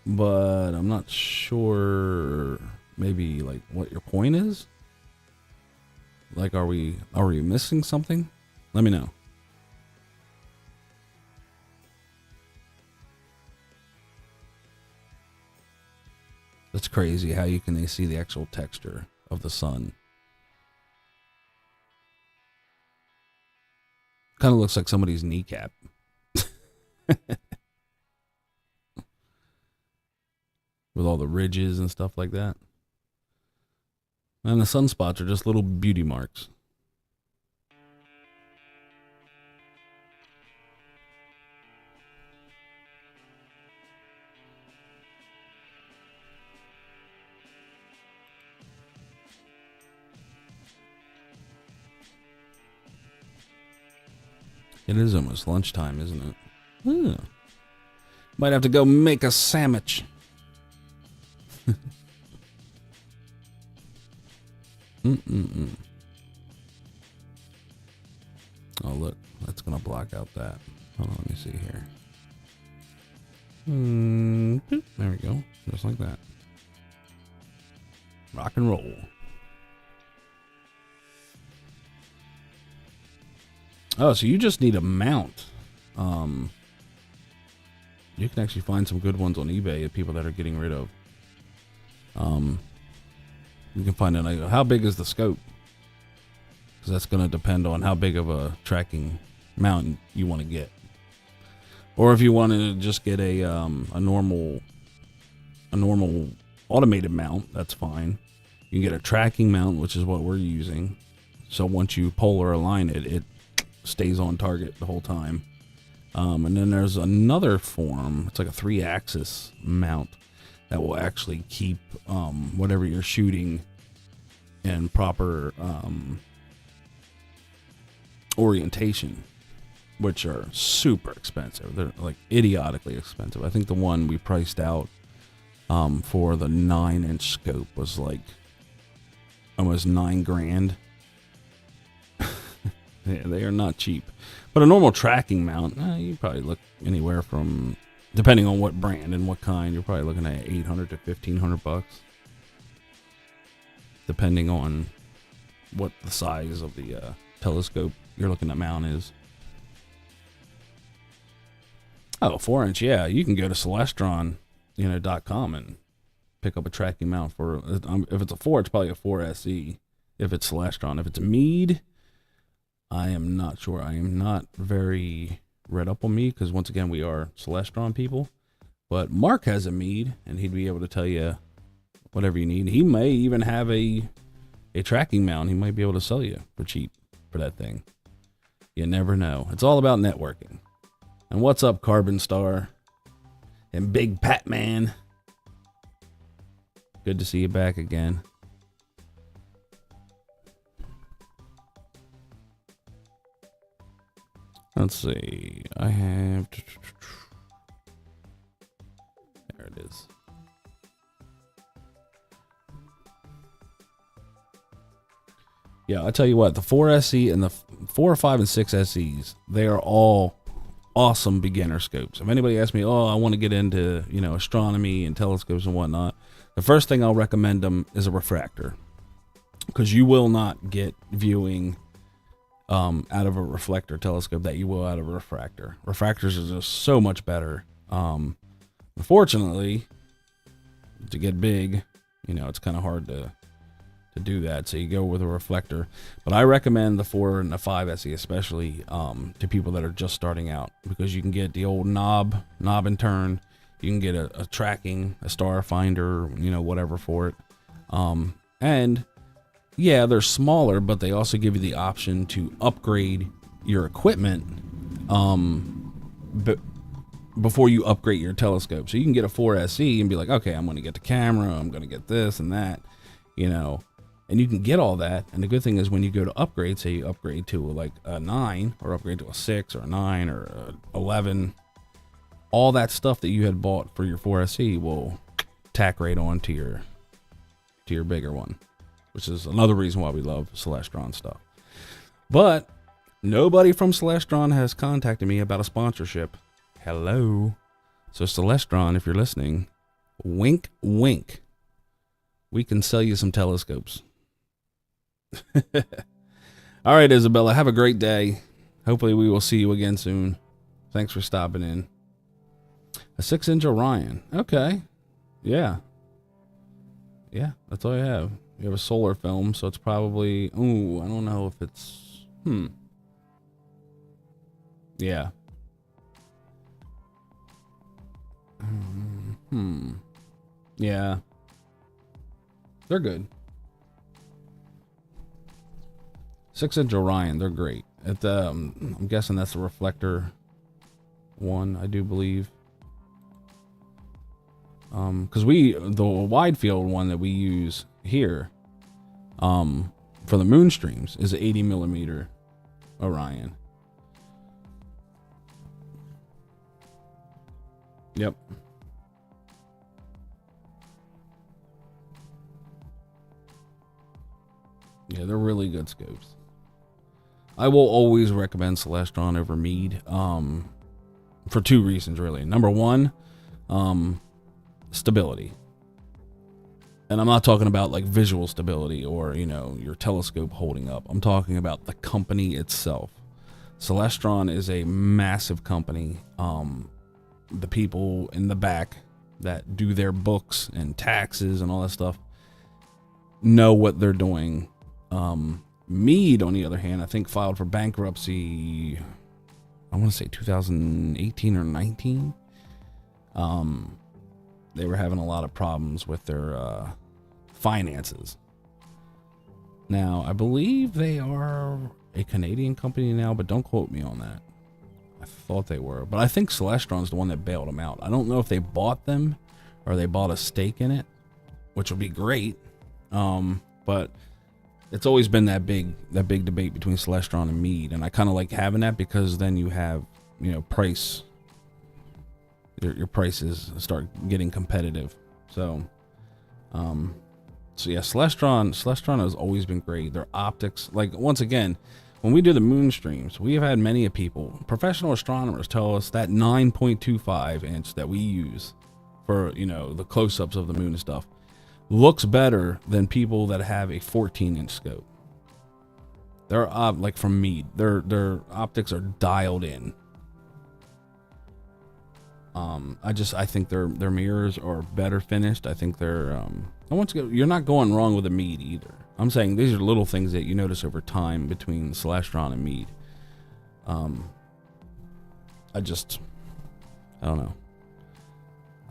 Speaker 1: but I'm not sure maybe like what your point is. Like, are we missing something? Let me know. That's crazy how you can see the actual texture of the sun. Kind of looks like somebody's kneecap. With all the ridges and stuff like that. And the sunspots are just little beauty marks. It is almost lunchtime, isn't it? Ooh. Might have to go make a sandwich. Oh, look. That's going to block out that. Hold on, let me see here. There we go. Just like that. Rock and roll. Oh, so you just need a mount. You can actually find some good ones on eBay of people that are getting rid of. You can find out how big is the scope, because that's going to depend on how big of a tracking mount you want to get. Or if you wanted to just get a normal automated mount, that's fine. You can get a tracking mount, which is what we're using. So once you polar align it, it stays on target the whole time. And then there's another form. It's like a 3-axis mount that will actually keep whatever you're shooting in proper orientation, which are super expensive. They're like idiotically expensive. I think the one we priced out for the 9-inch scope was like almost $9,000. Yeah, they are not cheap. But a normal tracking mount, you probably look anywhere from, depending on what brand and what kind, you're probably looking at $800 to $1,500, depending on what the size of the telescope you're looking at mount is. Oh, 4-inch, yeah, you can go to Celestron.com and pick up a tracking mount for. If it's a 4, it's probably a 4SE. If it's Celestron, if it's Meade, I am not sure. I am not very read up on Meade because once again we are Celestron people. But Mark has a Meade, and he'd be able to tell you whatever you need. He may even have a tracking mount. He might be able to sell you for cheap for that thing. You never know. It's all about networking. And what's up, Carbon Star and Big Pat Man? Good to see you back again. Let's see. I have. There it is. Yeah, I tell you what, the 4SE and the 4, 5, and 6 SEs, they are all awesome beginner scopes. If anybody asks me, oh, I want to get into, astronomy and telescopes and whatnot, the first thing I'll recommend them is a refractor, because you will not get viewing out of a reflector telescope that you will out of a refractor. Refractors are just so much better. Unfortunately, to get big, it's kind of hard to do that, so you go with a reflector. But I recommend the 4 and the 5 SE especially to people that are just starting out, because you can get the old knob and turn. You can get a tracking, a star finder, whatever for it. And yeah, they're smaller, but they also give you the option to upgrade your equipment before you upgrade your telescope. So you can get a 4 SE and be like, okay, I'm going to get the camera, I'm going to get this and that, and you can get all that. And the good thing is when you go to upgrade, say you upgrade to like a 9 or upgrade to a 6 or a 9 or a 11, all that stuff that you had bought for your 4 SE will tack right on to your bigger one, which is another reason why we love Celestron stuff. But nobody from Celestron has contacted me about a sponsorship. Hello. So Celestron, if you're listening, wink, wink. We can sell you some telescopes. All right, Isabella, have a great day. Hopefully we will see you again soon. Thanks for stopping in. A 6-inch Orion. Okay. Yeah. Yeah, that's all I have. You have a solar film, so it's probably... Ooh, I don't know if it's... Yeah. Yeah. They're good. 6-inch Orion, they're great. I'm guessing that's the reflector one, I do believe. Because the wide field one that we use here, for the moon streams is an 80 millimeter Orion. Yep. Yeah, they're really good scopes. I will always recommend Celestron over Meade, for 2 reasons really. Number one, stability. And I'm not talking about like visual stability or, your telescope holding up. I'm talking about the company itself. Celestron is a massive company. The people in the back that do their books and taxes and all that stuff know what they're doing. Meade, on the other hand, I think filed for bankruptcy I want to say 2018 or 19. They were having a lot of problems with their finances. Now, I believe they are a Canadian company now, but don't quote me on that. I thought they were, but I think Celestron's the one that bailed them out. I don't know if they bought them or they bought a stake in it, which would be great. But it's always been that big debate between Celestron and Mead, and I kind of like having that because then you have, price. Your prices start getting competitive. So yeah, Celestron has always been great. Their optics, like, once again, when we do the moon streams, we have had many people, professional astronomers, tell us that 9.25 inch that we use for, the close-ups of the moon and stuff looks better than people that have a 14-inch scope. They're like from Mead, their optics are dialed in. I think their mirrors are better finished. I think they're you're not going wrong with a Mead either. I'm saying these are little things that you notice over time between Celestron and Mead. I don't know.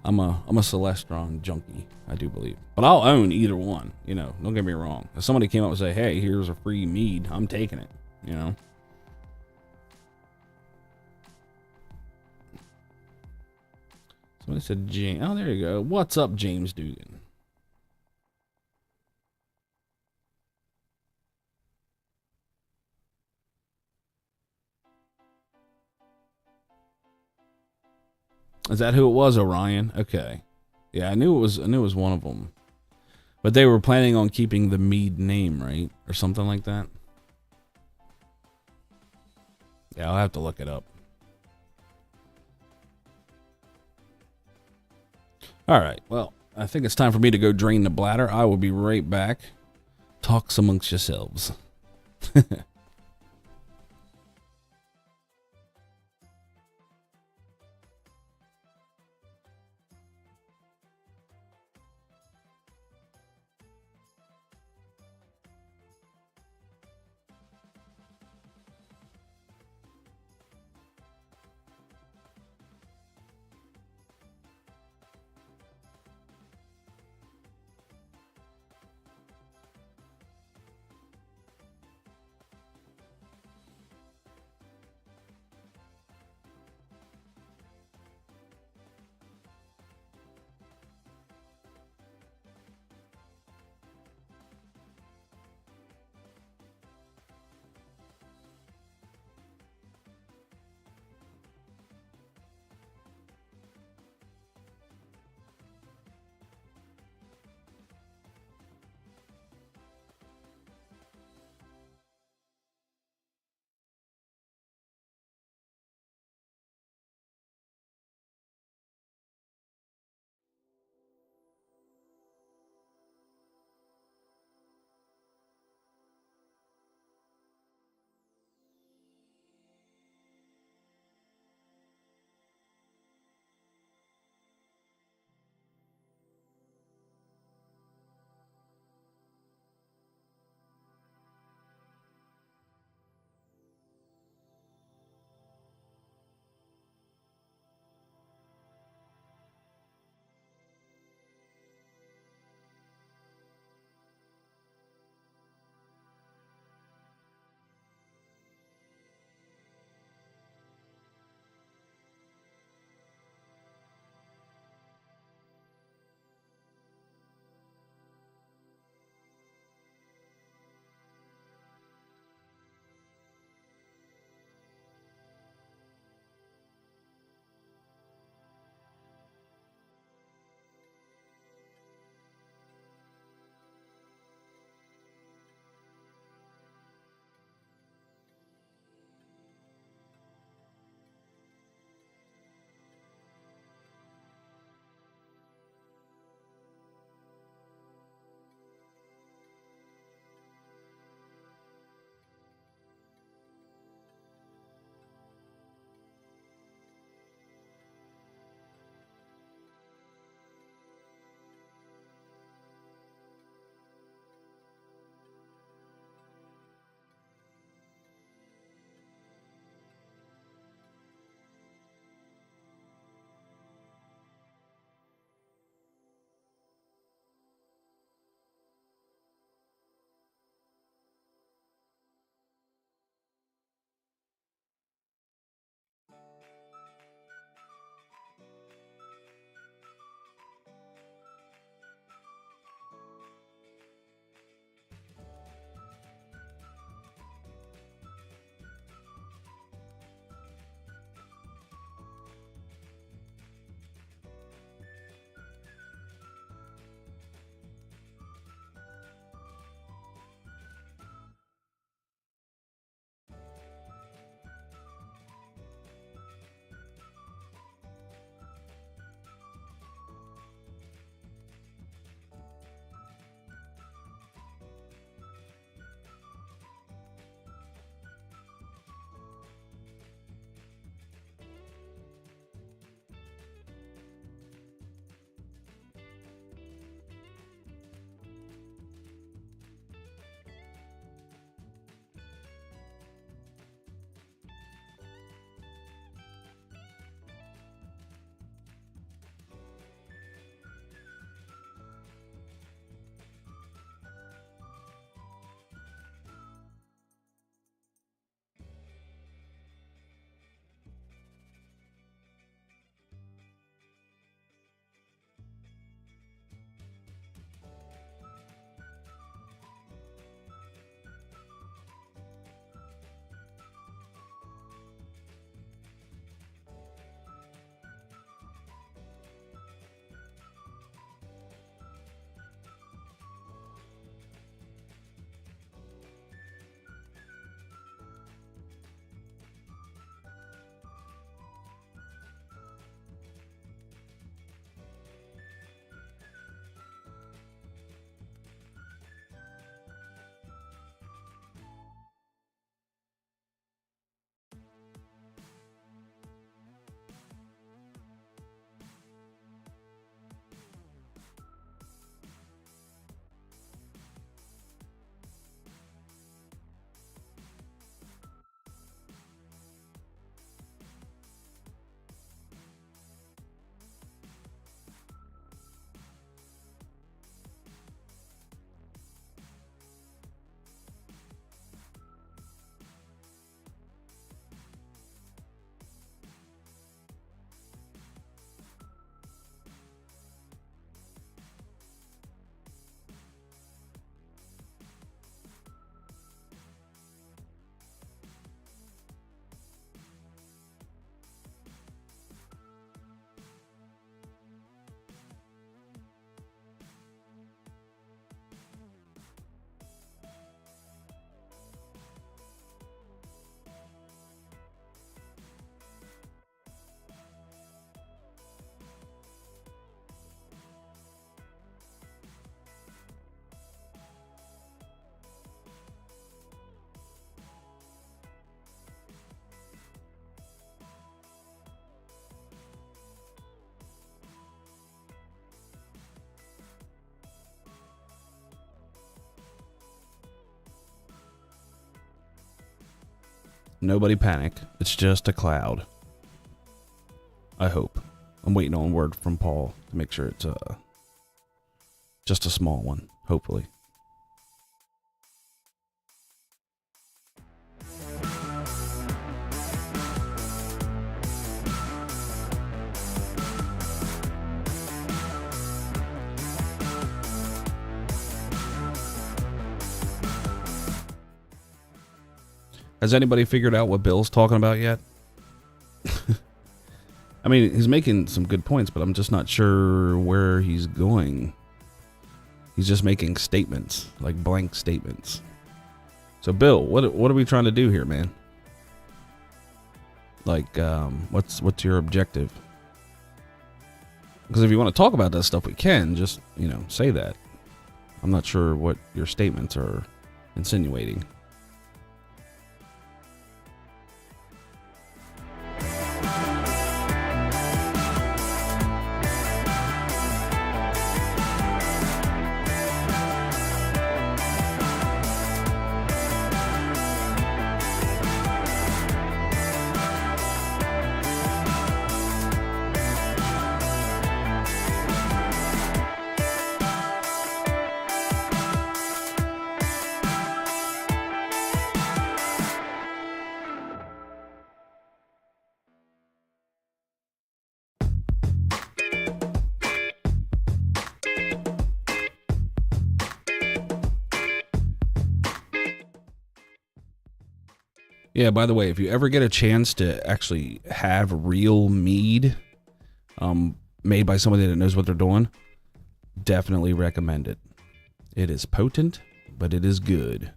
Speaker 1: I'm a Celestron junkie, I do believe. But I'll own either one, don't get me wrong. If somebody came up and say, hey, here's a free Mead, I'm taking it, Somebody said James. Oh, there you go. What's up, James Dugan? Is that who it was, Orion? Okay. Yeah, I knew it was one of them. But they were planning on keeping the Mead name, right? Or something like that. Yeah, I'll have to look it up. All right, well, I think it's time for me to go drain the bladder. I will be right back. Talks amongst yourselves. Nobody panic. It's just a cloud. I hope. I'm waiting on word from Paul to make sure it's just a small one, hopefully. Has anybody figured out what Bill's talking about yet? I mean, he's making some good points, but I'm just not sure where he's going. He's just making statements, like blank statements. So, Bill, what are we trying to do here, man? Like, what's your objective? Because if you want to talk about that stuff, we can just, say that. I'm not sure what your statements are insinuating. Yeah, by the way, if you ever get a chance to actually have real mead made by somebody that knows what they're doing, definitely recommend it. It is potent, but it is good.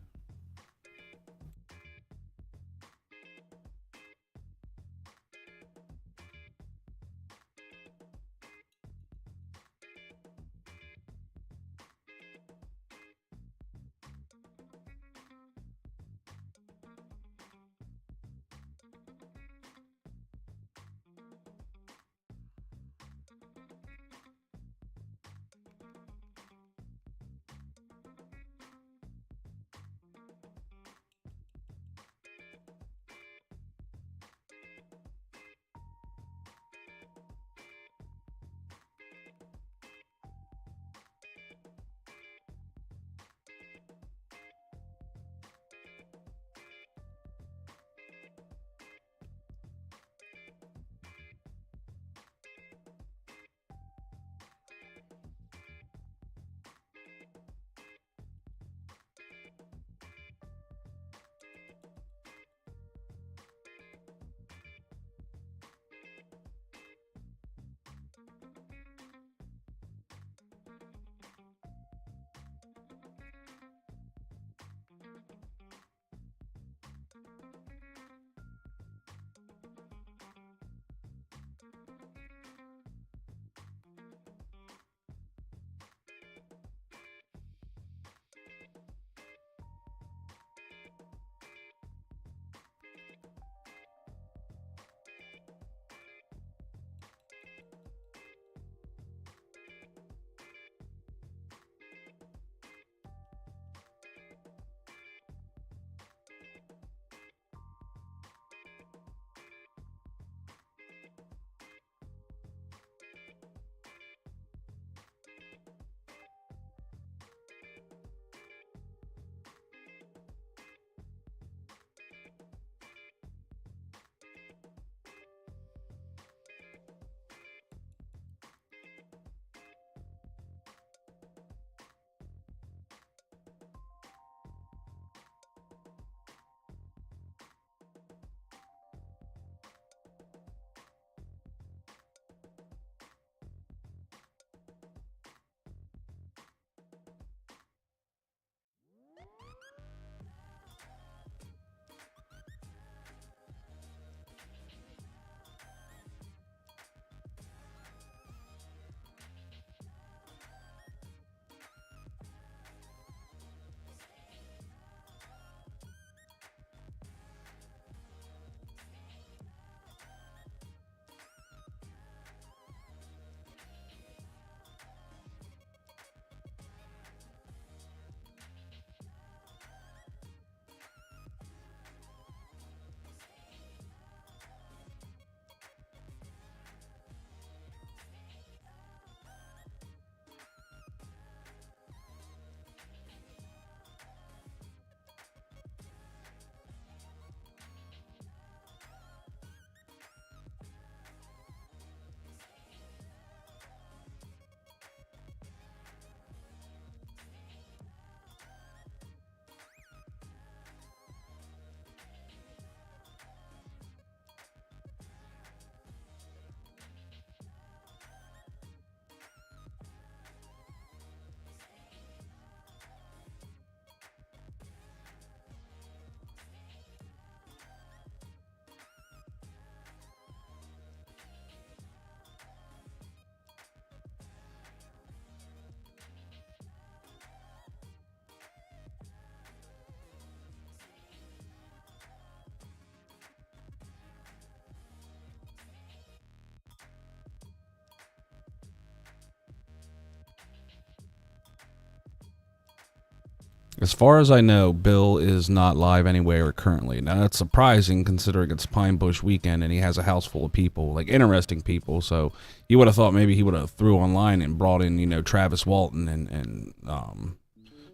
Speaker 1: As far as I know, Bill is not live anywhere currently. Now that's surprising considering it's Pine Bush weekend and he has a house full of people, like interesting people. So you would have thought maybe he would have threw online and brought in, you know, Travis Walton and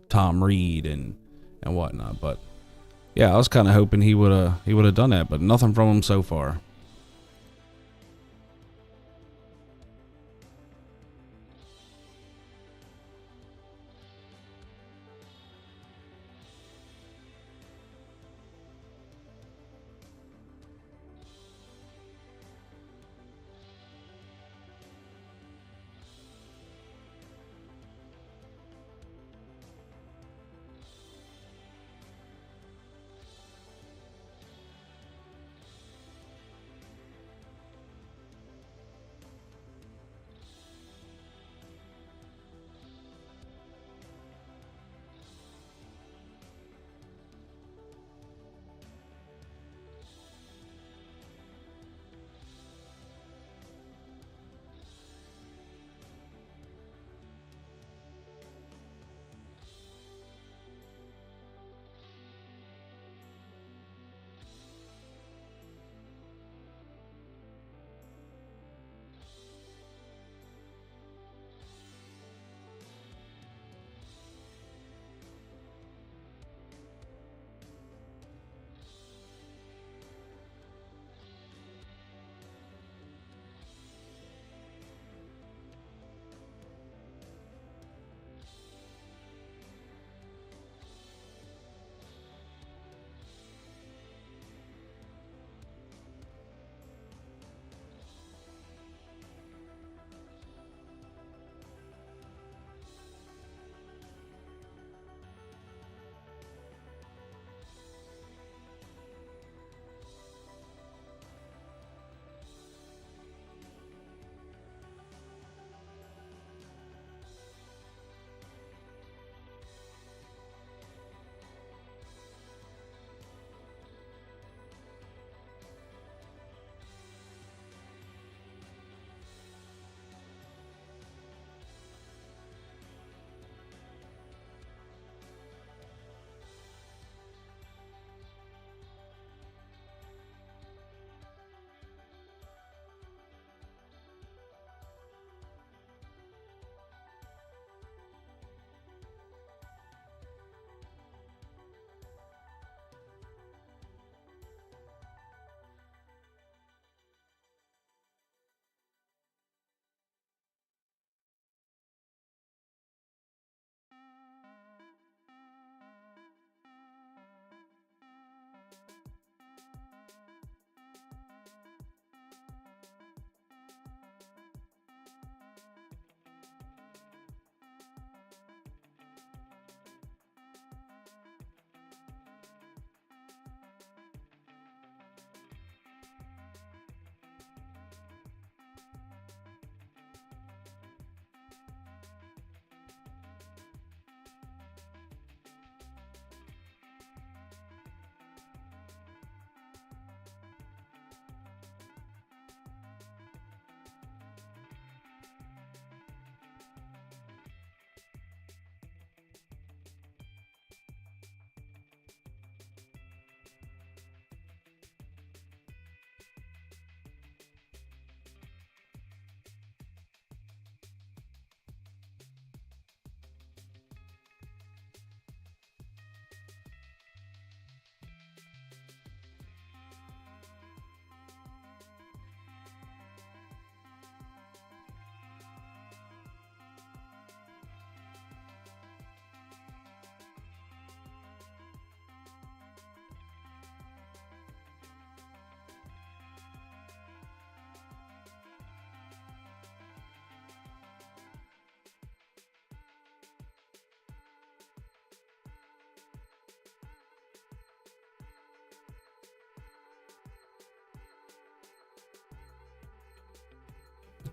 Speaker 1: Tom Reed and whatnot. But yeah, I was kind of hoping he would have done that, but nothing from him so far.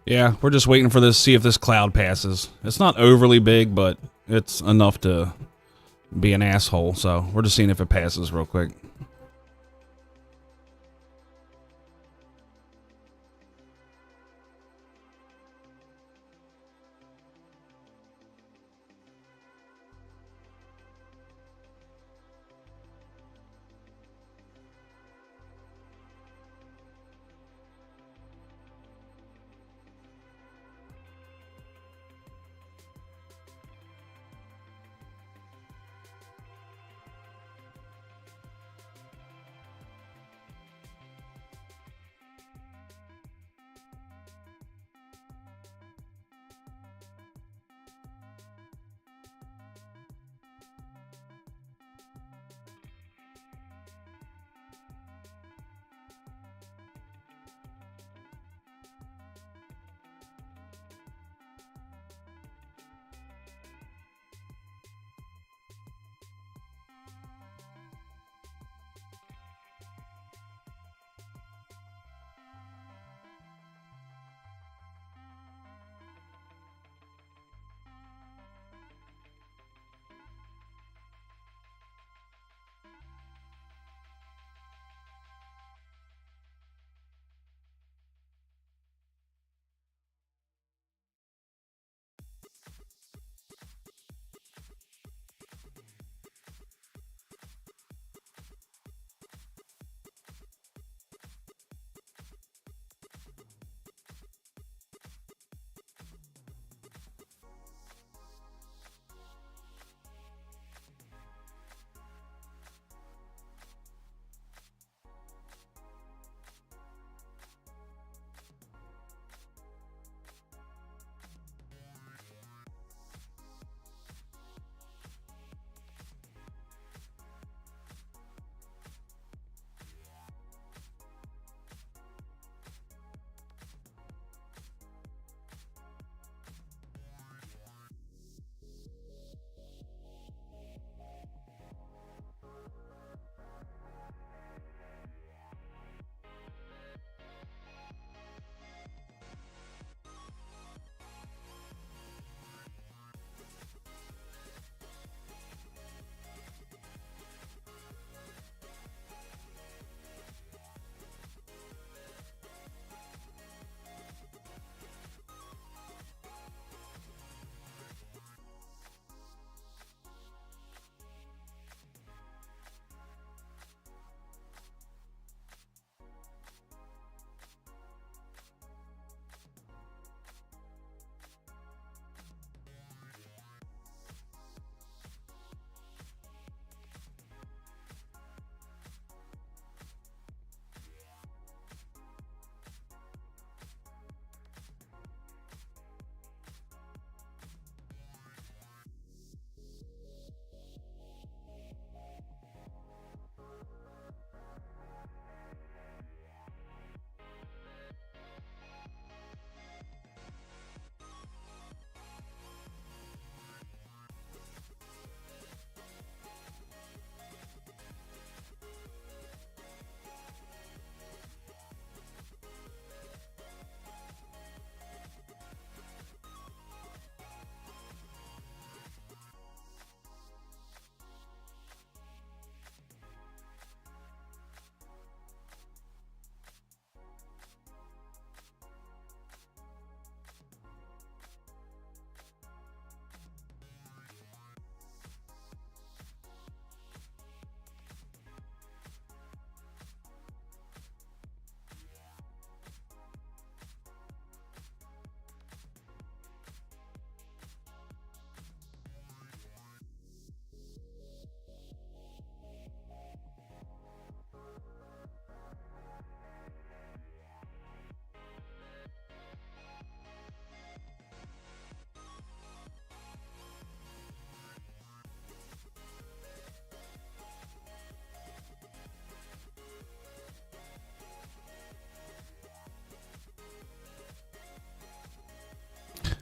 Speaker 1: Yeah, we're just waiting for this, see if this cloud passes. It's not overly big, but it's enough to be an asshole, so we're just seeing if it passes real quick.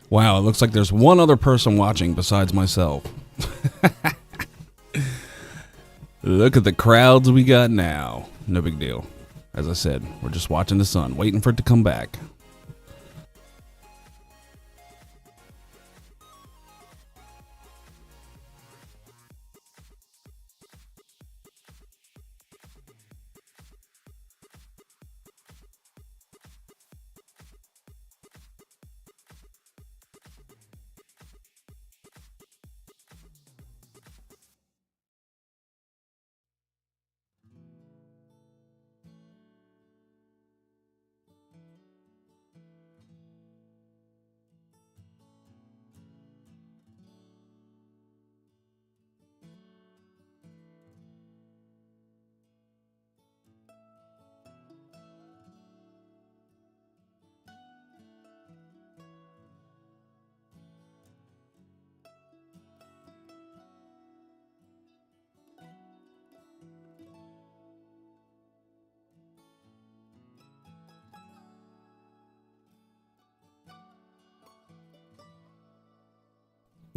Speaker 1: Wow, it looks like there's one other person watching besides myself. Look at the crowds we got now. No big deal. As I said, we're just watching the sun, waiting for it to come back.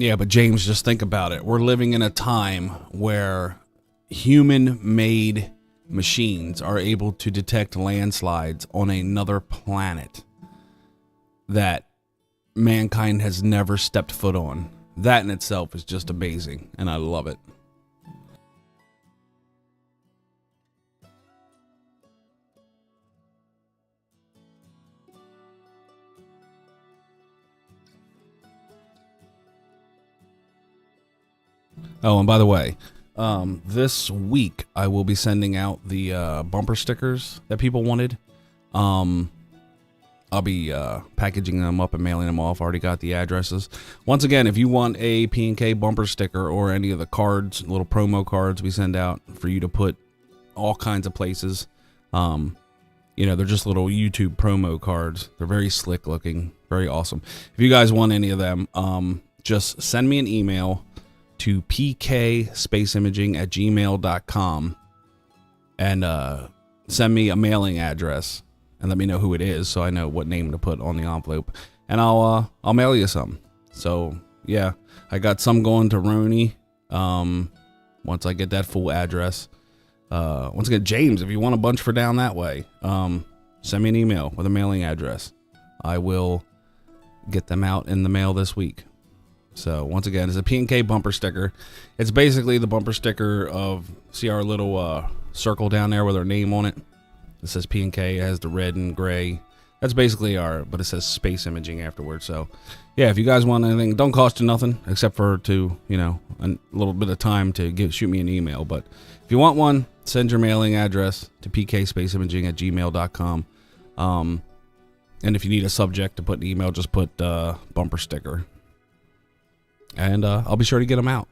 Speaker 1: Yeah, but James, just think about it. We're living in a time where human-made machines are able to detect landslides on another planet that mankind has never stepped foot on. That in itself is just amazing, and I love it. Oh, and by the way, this week I will be sending out the bumper stickers that people wanted. I'll be packaging them up and mailing them off. Already got the addresses. Once again, if you want a P&K bumper sticker or any of the cards, little promo cards we send out for you to put all kinds of places, you know, they're just little YouTube promo cards. They're very slick looking, very awesome. If you guys want any of them, just send me an email to pkspaceimaging@gmail.com and send me a mailing address and let me know who it is so I know what name to put on the envelope, and I'll mail you some. So yeah, I got some going to Roni once I get that full address. Once again, James, if you want a bunch for down that way, send me an email with a mailing address. I will get them out in the mail this week. So once again, it's a P&K bumper sticker. It's basically the bumper sticker of, see our little circle down there with our name on it? It says P&K. It has the red and gray. That's basically but it says space imaging afterwards. So yeah, if you guys want anything, don't cost you nothing except for a little bit of time to shoot me an email. But if you want one, send your mailing address to pkspaceimaging@gmail.com. And if you need a subject to put in email, just put bumper sticker. And I'll be sure to get them out.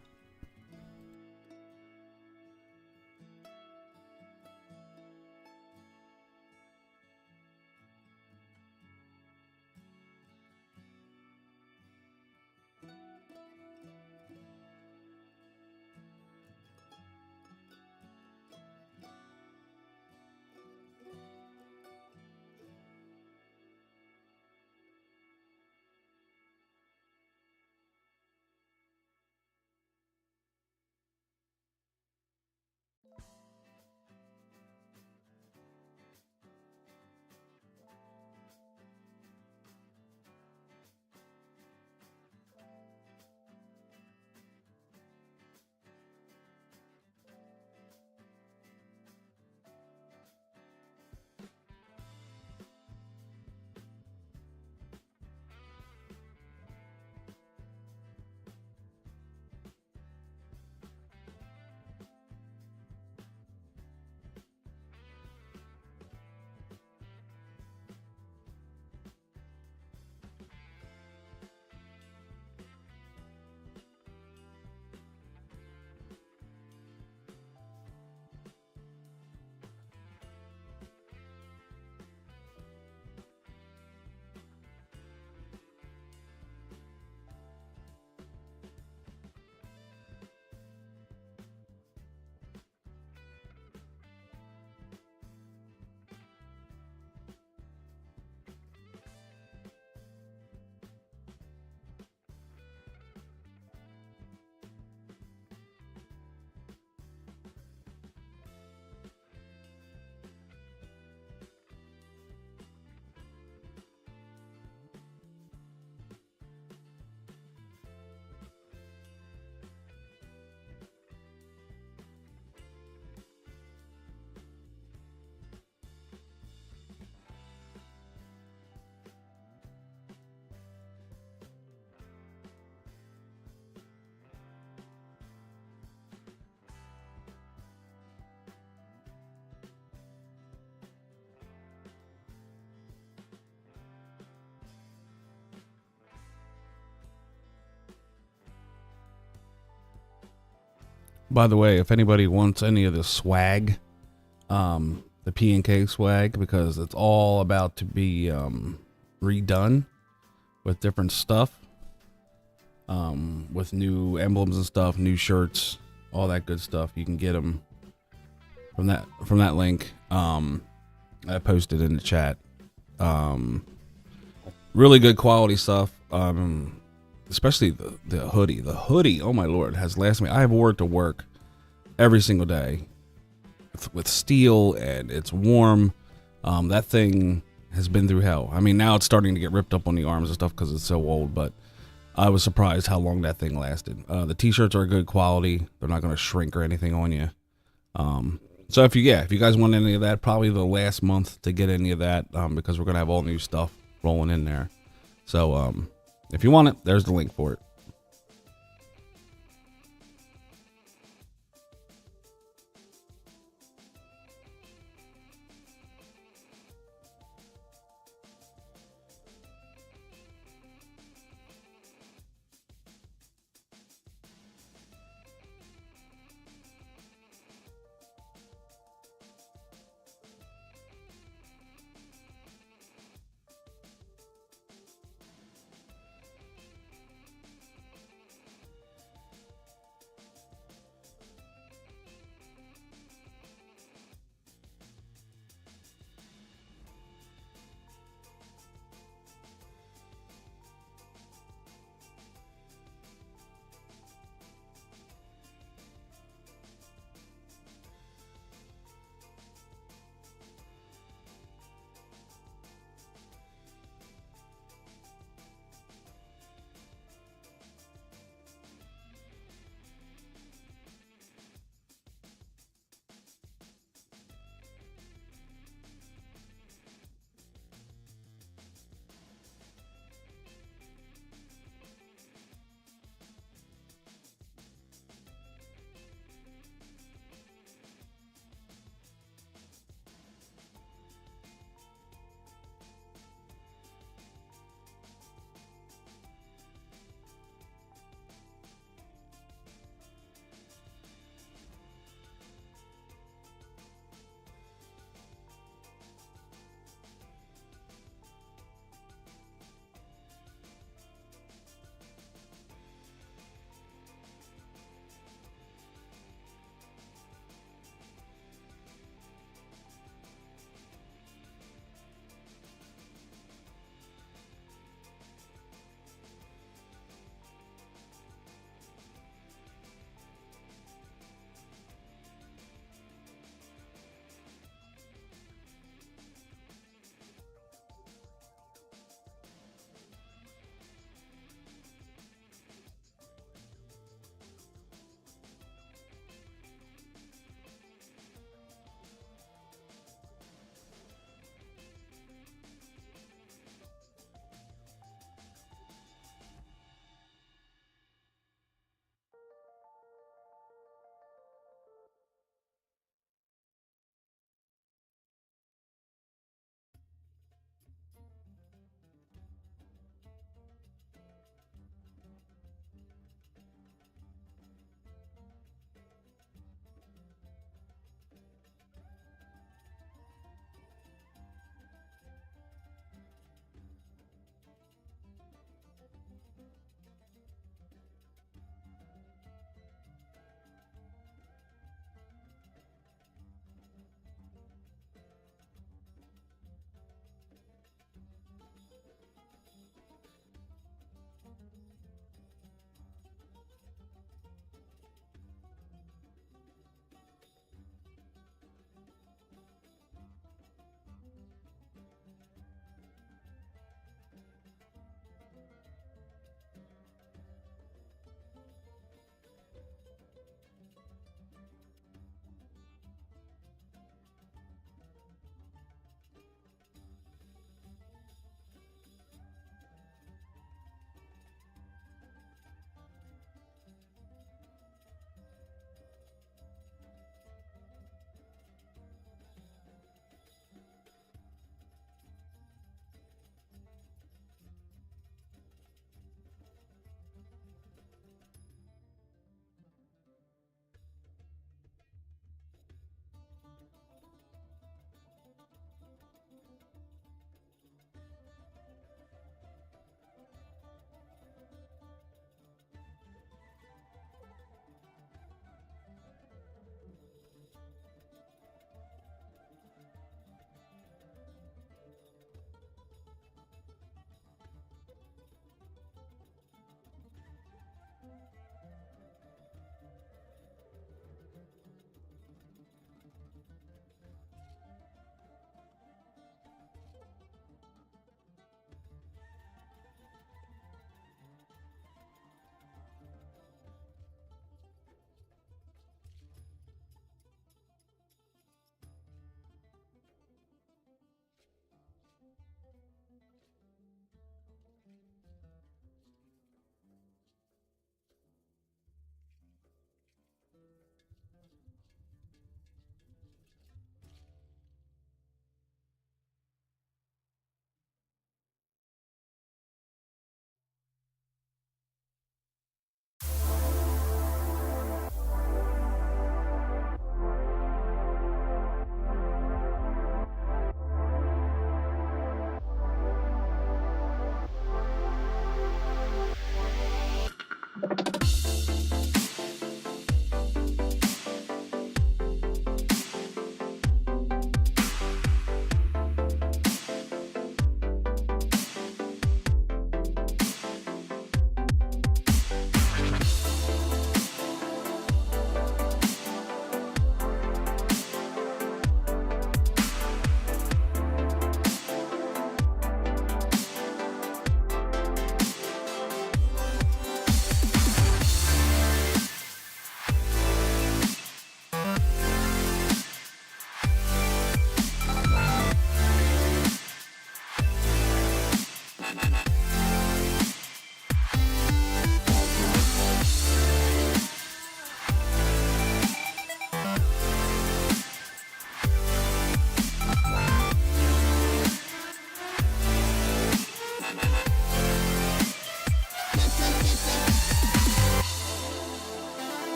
Speaker 1: By the way, if anybody wants any of the swag, the P&K swag, because it's all about to be redone with different stuff, with new emblems and stuff, new shirts, all that good stuff. You can get them from that link. I posted in the chat. Really good quality stuff. Especially the hoodie. The hoodie, oh my lord, has lasted me. I have wore it to work every single day with steel, and it's warm. That thing has been through hell. I mean, now it's starting to get ripped up on the arms and stuff because it's so old, but I was surprised how long that thing lasted. The t-shirts are good quality. They're not going to shrink or anything on you. So if you guys want any of that, probably the last month to get any of that, because we're going to have all new stuff rolling in there. So, if you want it, there's the link for it.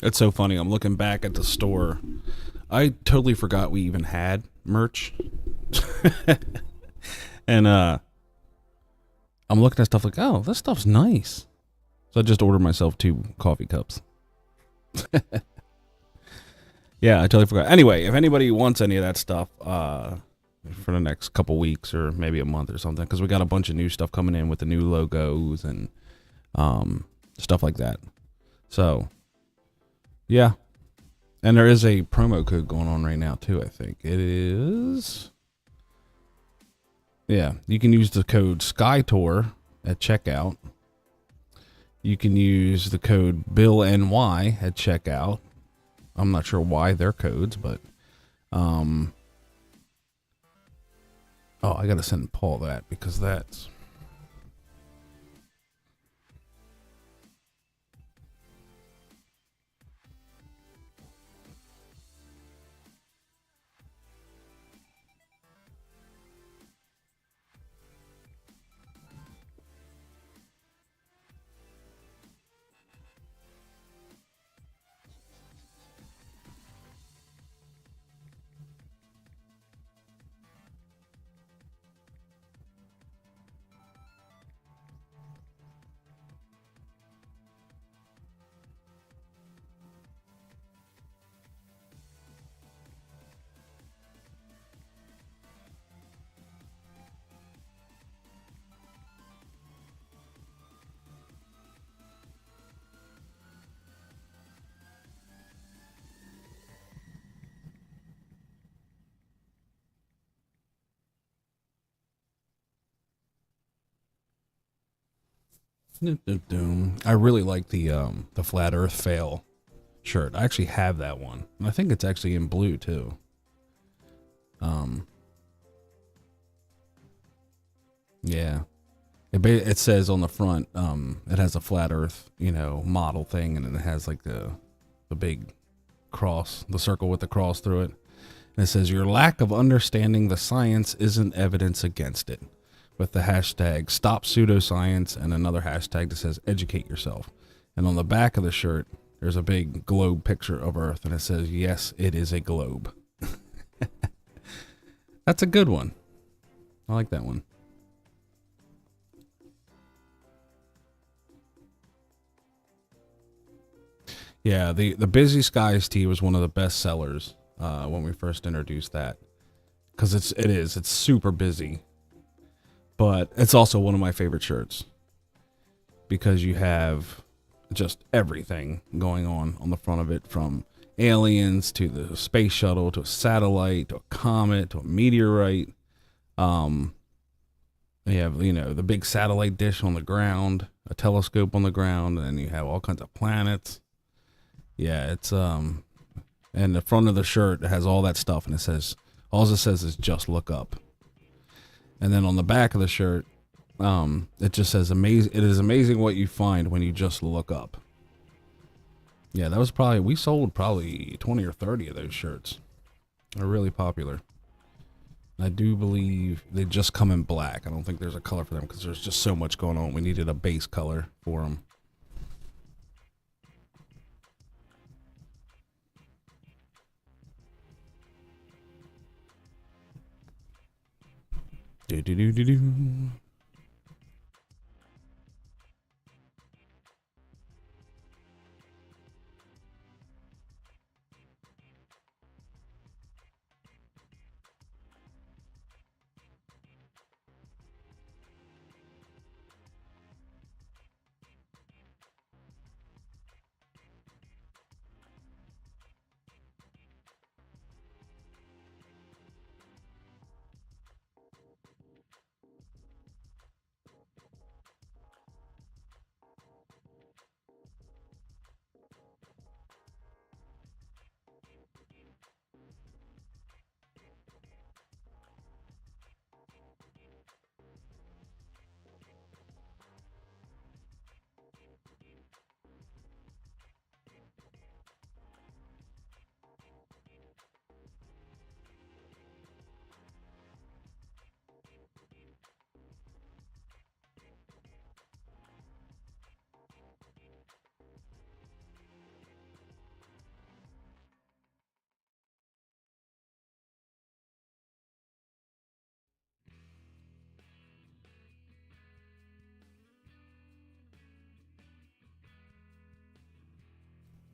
Speaker 1: It's so funny. I'm looking back at the store. I totally forgot we even had merch. And I'm looking at stuff like, oh, this stuff's nice. So I just ordered myself 2 coffee cups. Yeah, I totally forgot. Anyway, if anybody wants any of that stuff for the next couple weeks or maybe a month or something, because we got a bunch of new stuff coming in with the new logos and stuff like that. So, yeah. And there is a promo code going on right now, too, I think. It is... Yeah, you can use the code SkyTour at checkout. You can use the code BillNY at checkout. I'm not sure why they're codes, but oh, I gotta send Paul that because that's I really like the Flat Earth Fail shirt. I actually have that one. And I think it's actually in blue too. Yeah. It says on the front, it has a flat Earth, model thing, and then it has like the big cross, the circle with the cross through it. And it says your lack of understanding the science isn't evidence against it, with the hashtag stop pseudoscience and another hashtag that says educate yourself. And on the back of the shirt, there's a big globe picture of Earth, and it says, yes, it is a globe. That's a good one. I like that one. Yeah, the Busy Skies tee was one of the best sellers when we first introduced that, because it's super busy, but it's also one of my favorite shirts because you have just everything going on the front of it, from aliens to the space shuttle to a satellite to a comet to a meteorite. You have the big satellite dish on the ground, a telescope on the ground, and then you have all kinds of planets. Yeah, it's and the front of the shirt has all that stuff, and it says is just look up. And then on the back of the shirt, it just says amazing. It is amazing what you find when you just look up. Yeah, that was we sold probably 20 or 30 of those shirts. They're really popular. I do believe they just come in black. I don't think there's a color for them because there's just so much going on. We needed a base color for them. Do do do do do.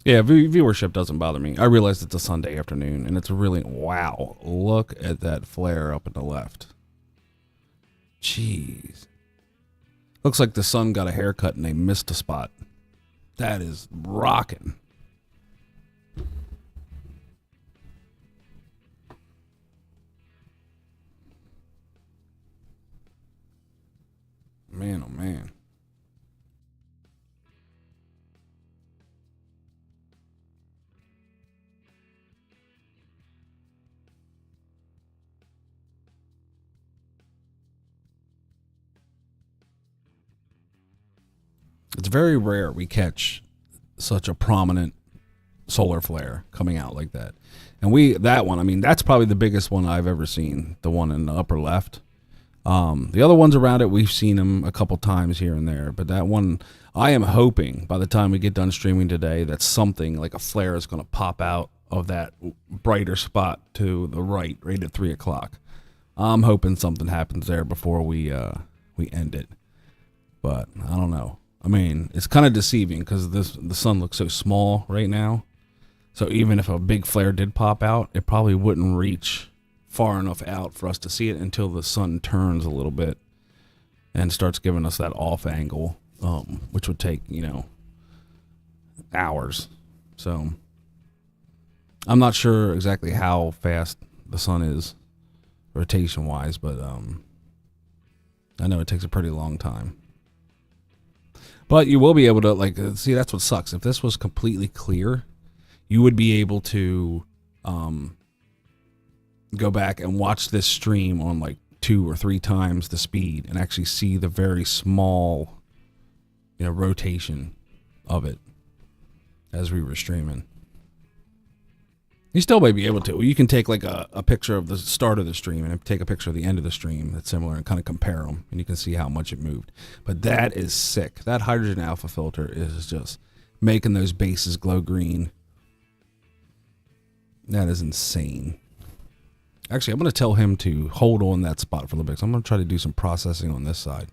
Speaker 1: Yeah, viewership doesn't bother me. I realize it's a Sunday afternoon, and it's really, wow, look at that flare up in the left. Jeez. Looks like the sun got a haircut and they missed a spot. That is rocking. Man, oh man. It's very rare we catch such a prominent solar flare coming out like that. And that one, I mean, that's probably the biggest one I've ever seen, the one in the upper left. The other ones around it, we've seen them a couple times here and there, but that one, I am hoping by the time we get done streaming today that something like a flare is going to pop out of that brighter spot to the right at 3 o'clock. I'm hoping something happens there before we end it, but I don't know. I mean, it's kind of deceiving because the sun looks so small right now. So even if a big flare did pop out, it probably wouldn't reach far enough out for us to see it until the sun turns a little bit and starts giving us that off angle, which would take, hours. So I'm not sure exactly how fast the sun is rotation wise, but I know it takes a pretty long time. But you will be able to, see, that's what sucks. If this was completely clear, you would be able to go back and watch this stream on 2 or 3 times the speed and actually see the very small, rotation of it as we were streaming. You still may be able to. You can take a picture of the start of the stream and take a picture of the end of the stream that's similar and kind of compare them, and you can see how much it moved. But that is sick. That hydrogen alpha filter is just making those bases glow green. That is insane. Actually, I'm going to tell him to hold on that spot for a little bit. So I'm going to try to do some processing on this side.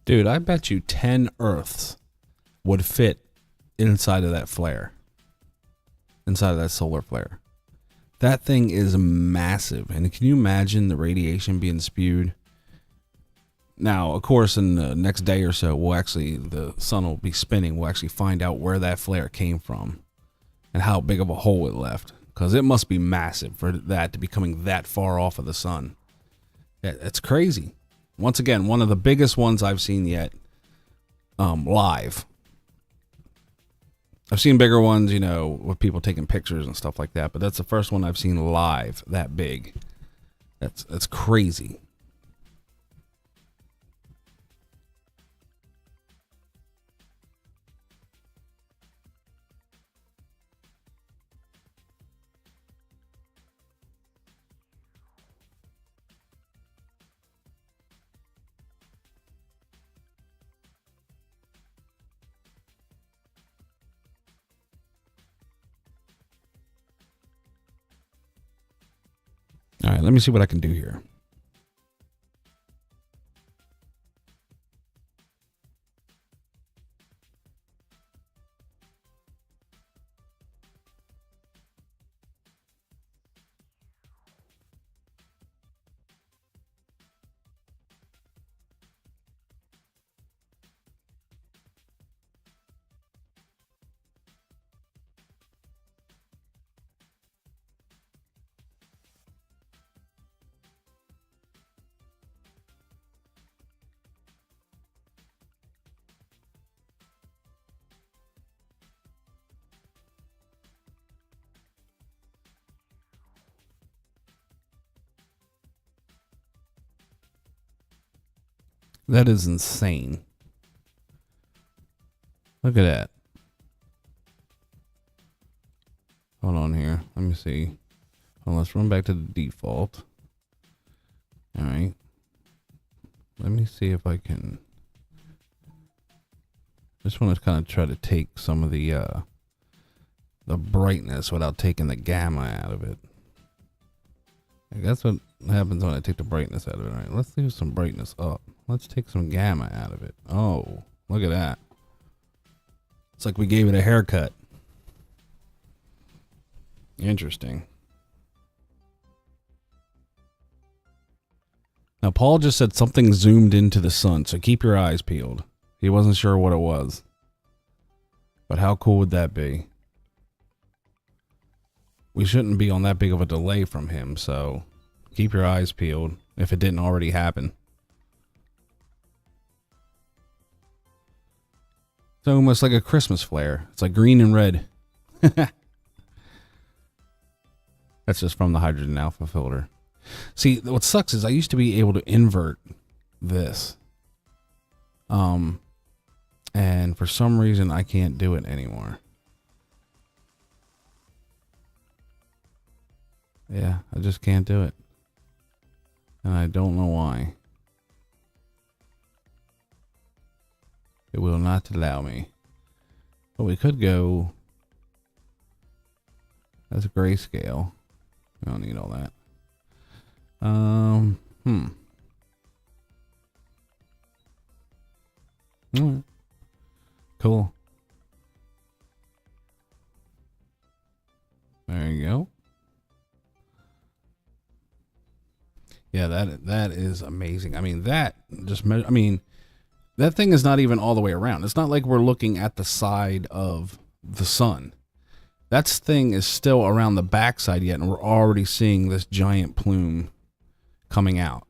Speaker 1: Dude, I bet you 10 Earths would fit inside of that flare. Inside of that solar flare. That thing is massive. And can you imagine the radiation being spewed? Now, of course, in the next day or so, the sun will be spinning. We'll actually find out where that flare came from and how big of a hole it left. Because it must be massive for that to be coming that far off of the sun. It's crazy. Once again, one of the biggest ones I've seen yet, live. I've seen bigger ones, with people taking pictures and stuff like that, but that's the first one I've seen live that big. That's crazy. right, let me see what I can do here. That is insane. Look at that. Hold on here. Let me see. Well, let's run back to the default. All right. Let me see if I can. Just want to kind of try to take some of the brightness without taking the gamma out of it. Like that's what happens when I take the brightness out of it. All right, let's leave some brightness up. Let's take some gamma out of it. Oh, look at that. It's like we gave it a haircut. Interesting. Now, Paul just said something zoomed into the sun, so keep your eyes peeled. He wasn't sure what it was. But how cool would that be? We shouldn't be on that big of a delay from him, so keep your eyes peeled if it didn't already happen. It's almost like a Christmas flare. It's like green and red. That's just from the hydrogen alpha filter. See, what sucks is I used to be able to invert this. And for some reason I can't do it anymore. Yeah, I just can't do it. And I don't know why. It will not allow me. But we could go. That's grayscale. We don't need all that. All right. Cool. There you go. Yeah, that is amazing. I mean, that thing is not even all the way around. It's not like we're looking at the side of the sun. That thing is still around the backside yet, and we're already seeing this giant plume coming out.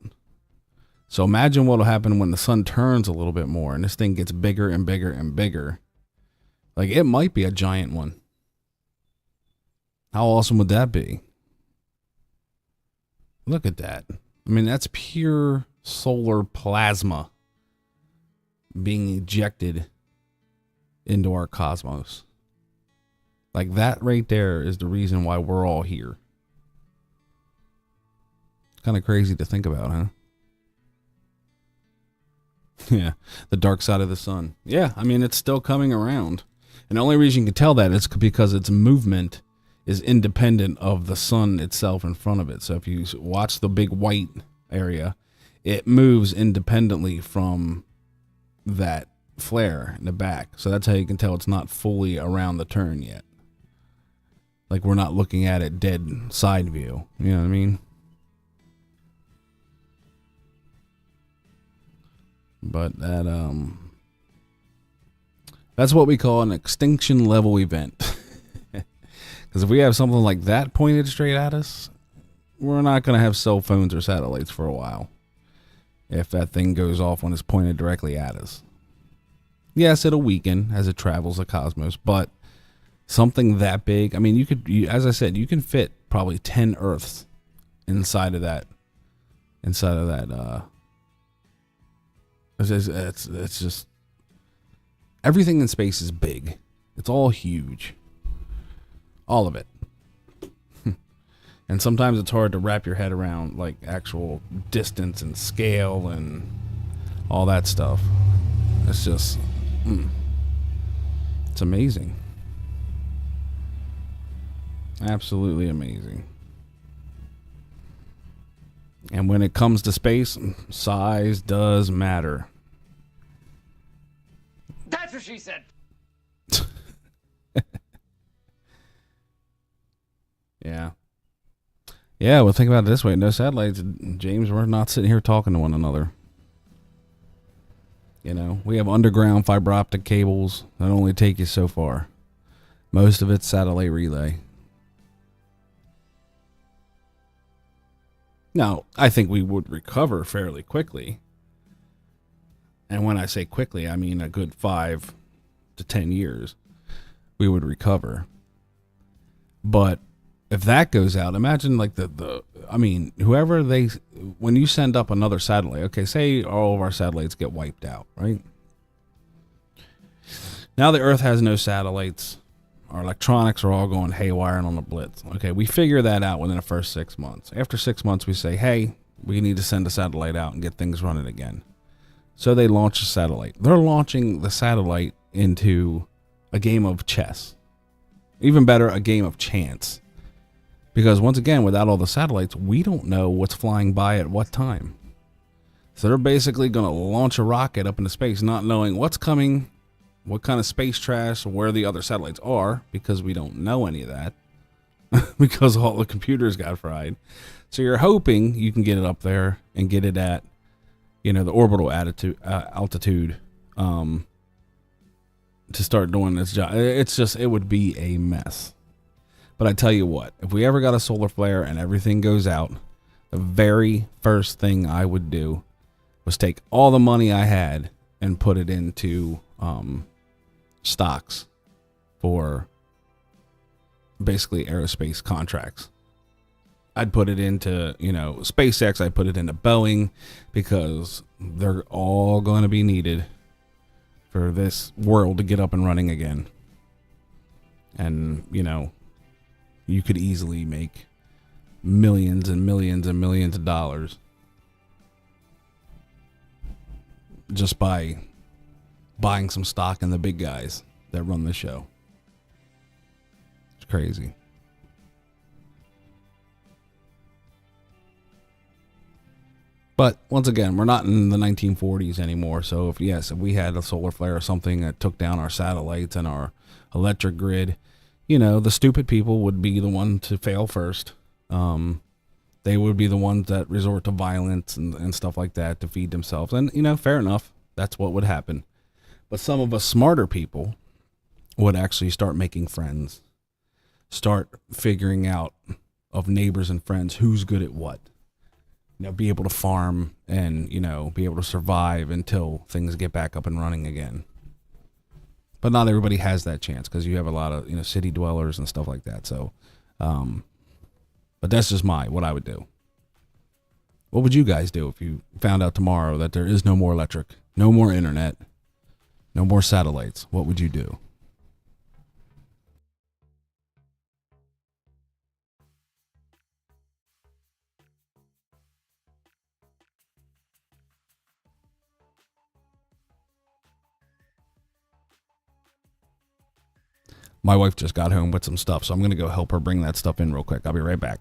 Speaker 1: So imagine what will happen when the sun turns a little bit more and this thing gets bigger and bigger and bigger. Like, it might be a giant one. How awesome would that be? Look at that. I mean, that's pure solar plasma being ejected into our cosmos. Like, that right there is the reason why we're all here. Kind of crazy to think about, huh? Yeah, the dark side of the sun. Yeah, I mean, it's still coming around. And the only reason you can tell that is because its movement is independent of the sun itself in front of it. So if you watch the big white area, it moves independently from that flare in the back. So that's how you can tell it's not fully around the turn yet. Like, we're not looking at it dead side view. You know what I mean? But that's what we call an extinction level event. Because if we have something like that pointed straight at us, we're not going to have cell phones or satellites for a while. If that thing goes off when it's pointed directly at us. Yes, it'll weaken as it travels the cosmos, but something that big, I mean, as I said, you can fit probably 10 Earths inside of that. It's just, everything in space is big. It's all huge. All of it. And sometimes it's hard to wrap your head around, like, actual distance and scale and all that stuff. It's just, it's amazing. Absolutely amazing. And when it comes to space, size does matter.
Speaker 4: That's what she said.
Speaker 1: Yeah. Yeah, well, think about it this way. No satellites, James, we're not sitting here talking to one another. You know, we have underground fiber optic cables that only take you so far. Most of it's satellite relay. Now, I think we would recover fairly quickly. And when I say quickly, I mean a good 5 to 10 years. We would recover. But if that goes out, imagine like whoever when you send up another satellite, okay, say all of our satellites get wiped out, right? Now the Earth has no satellites. Our electronics are all going haywire and on the blitz. Okay, we figure that out within the first 6 months. After 6 months, we say, hey, we need to send a satellite out and get things running again. So they launch a satellite. They're launching the satellite into a game of chess. Even better, a game of chance. Because once again, without all the satellites, we don't know what's flying by at what time. So they're basically going to launch a rocket up into space, not knowing what's coming, what kind of space trash, where the other satellites are, because we don't know any of that. Because all the computers got fried. So you're hoping you can get it up there and get it at, the orbital altitude to start doing this job. It would be a mess. But I tell you what, if we ever got a solar flare and everything goes out, the very first thing I would do was take all the money I had and put it into stocks for basically aerospace contracts. I'd put it into, SpaceX. I'd put it into Boeing, because they're all going to be needed for this world to get up and running again. And, you could easily make millions and millions and millions of dollars just by buying some stock in the big guys that run the show. It's crazy. But once again, we're not in the 1940s anymore. So if we had a solar flare or something that took down our satellites and our electric grid, the stupid people would be the one to fail first. They would be the ones that resort to violence and stuff like that to feed themselves. And, fair enough. That's what would happen. But some of us smarter people would actually start making friends. Start figuring out of neighbors and friends who's good at what. Be able to farm and, be able to survive until things get back up and running again. But not everybody has that chance, because you have a lot of, city dwellers and stuff like that. So, but that's just what I would do. What would you guys do if you found out tomorrow that there is no more electric, no more internet, no more satellites? What would you do? My wife just got home with some stuff, so I'm going to go help her bring that stuff in real quick. I'll be right back.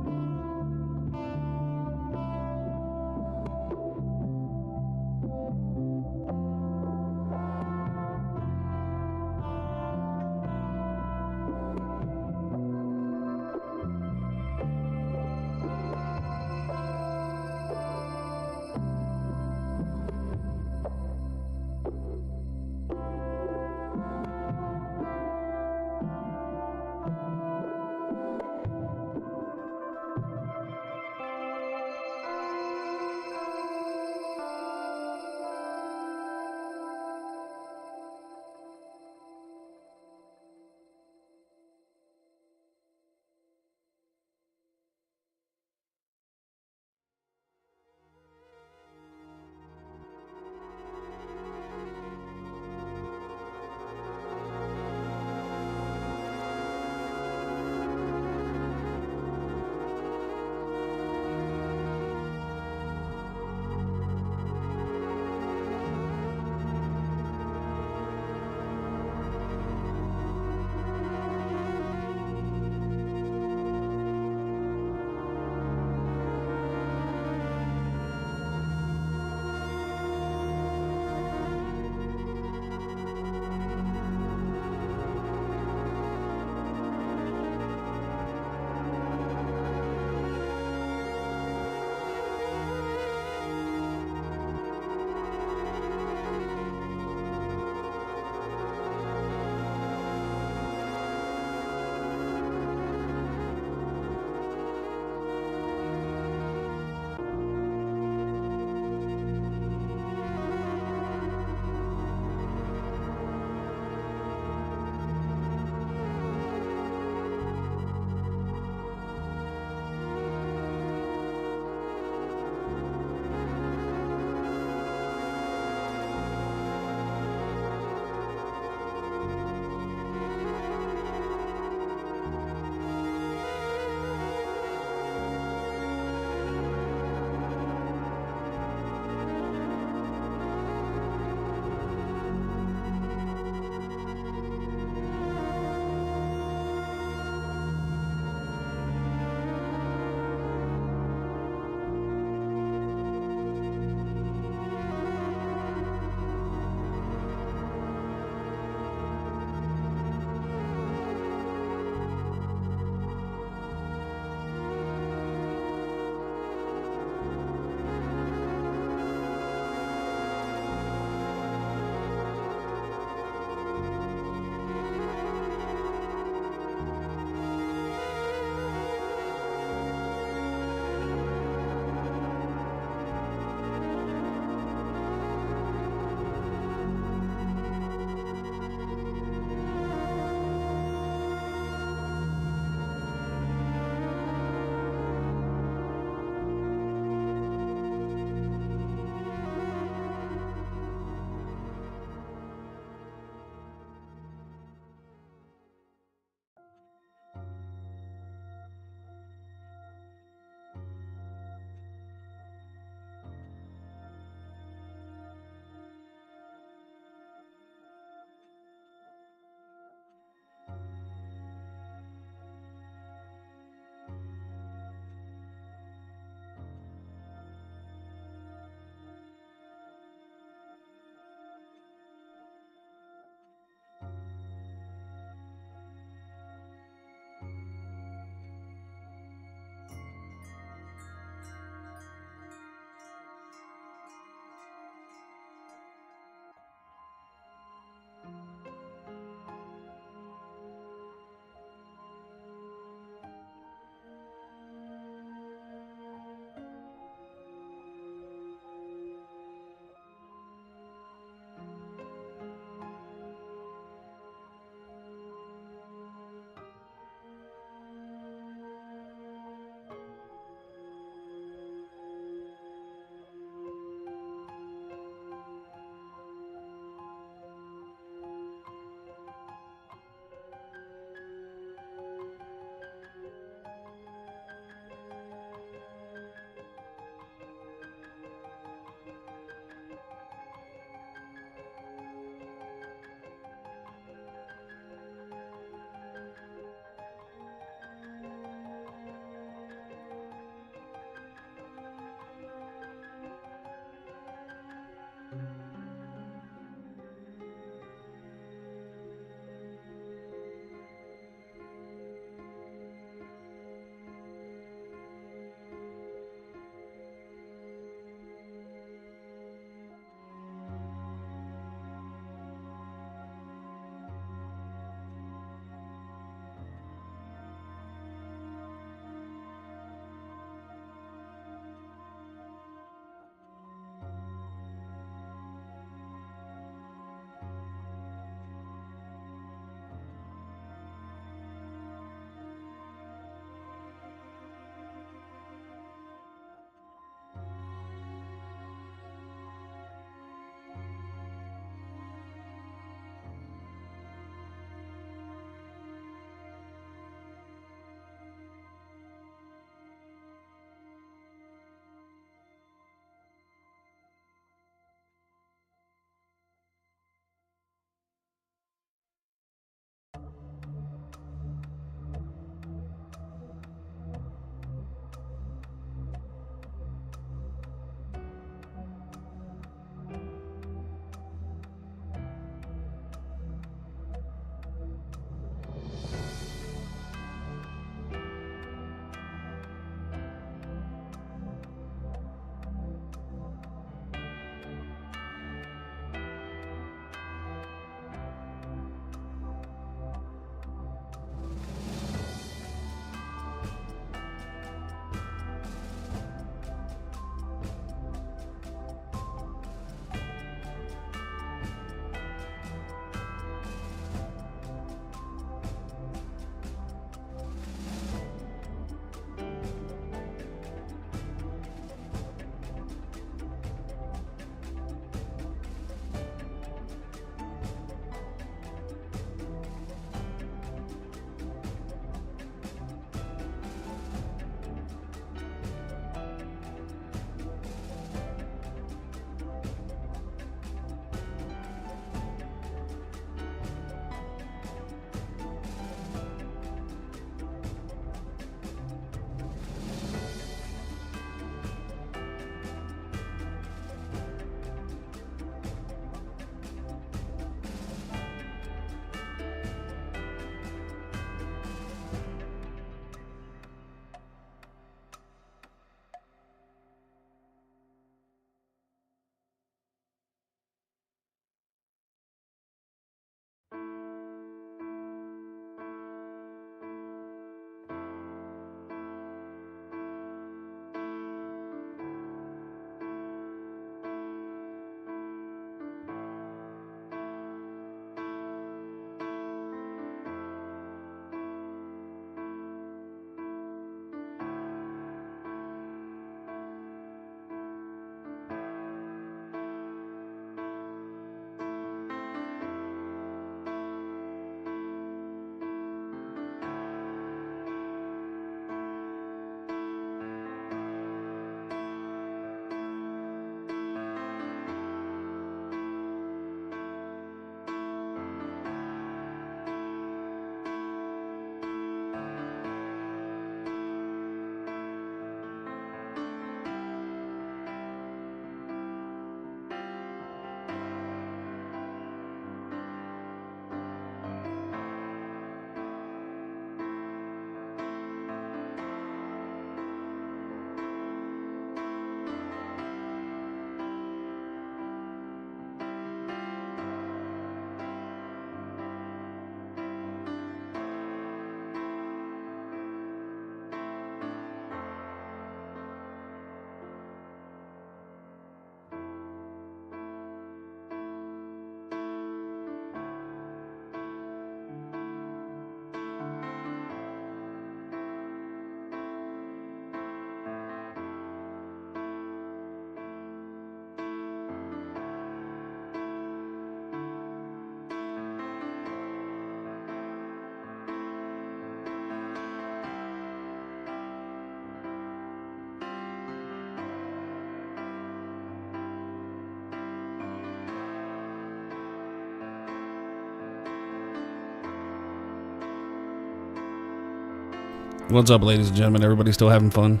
Speaker 1: What's up, ladies and gentlemen? Everybody still having fun?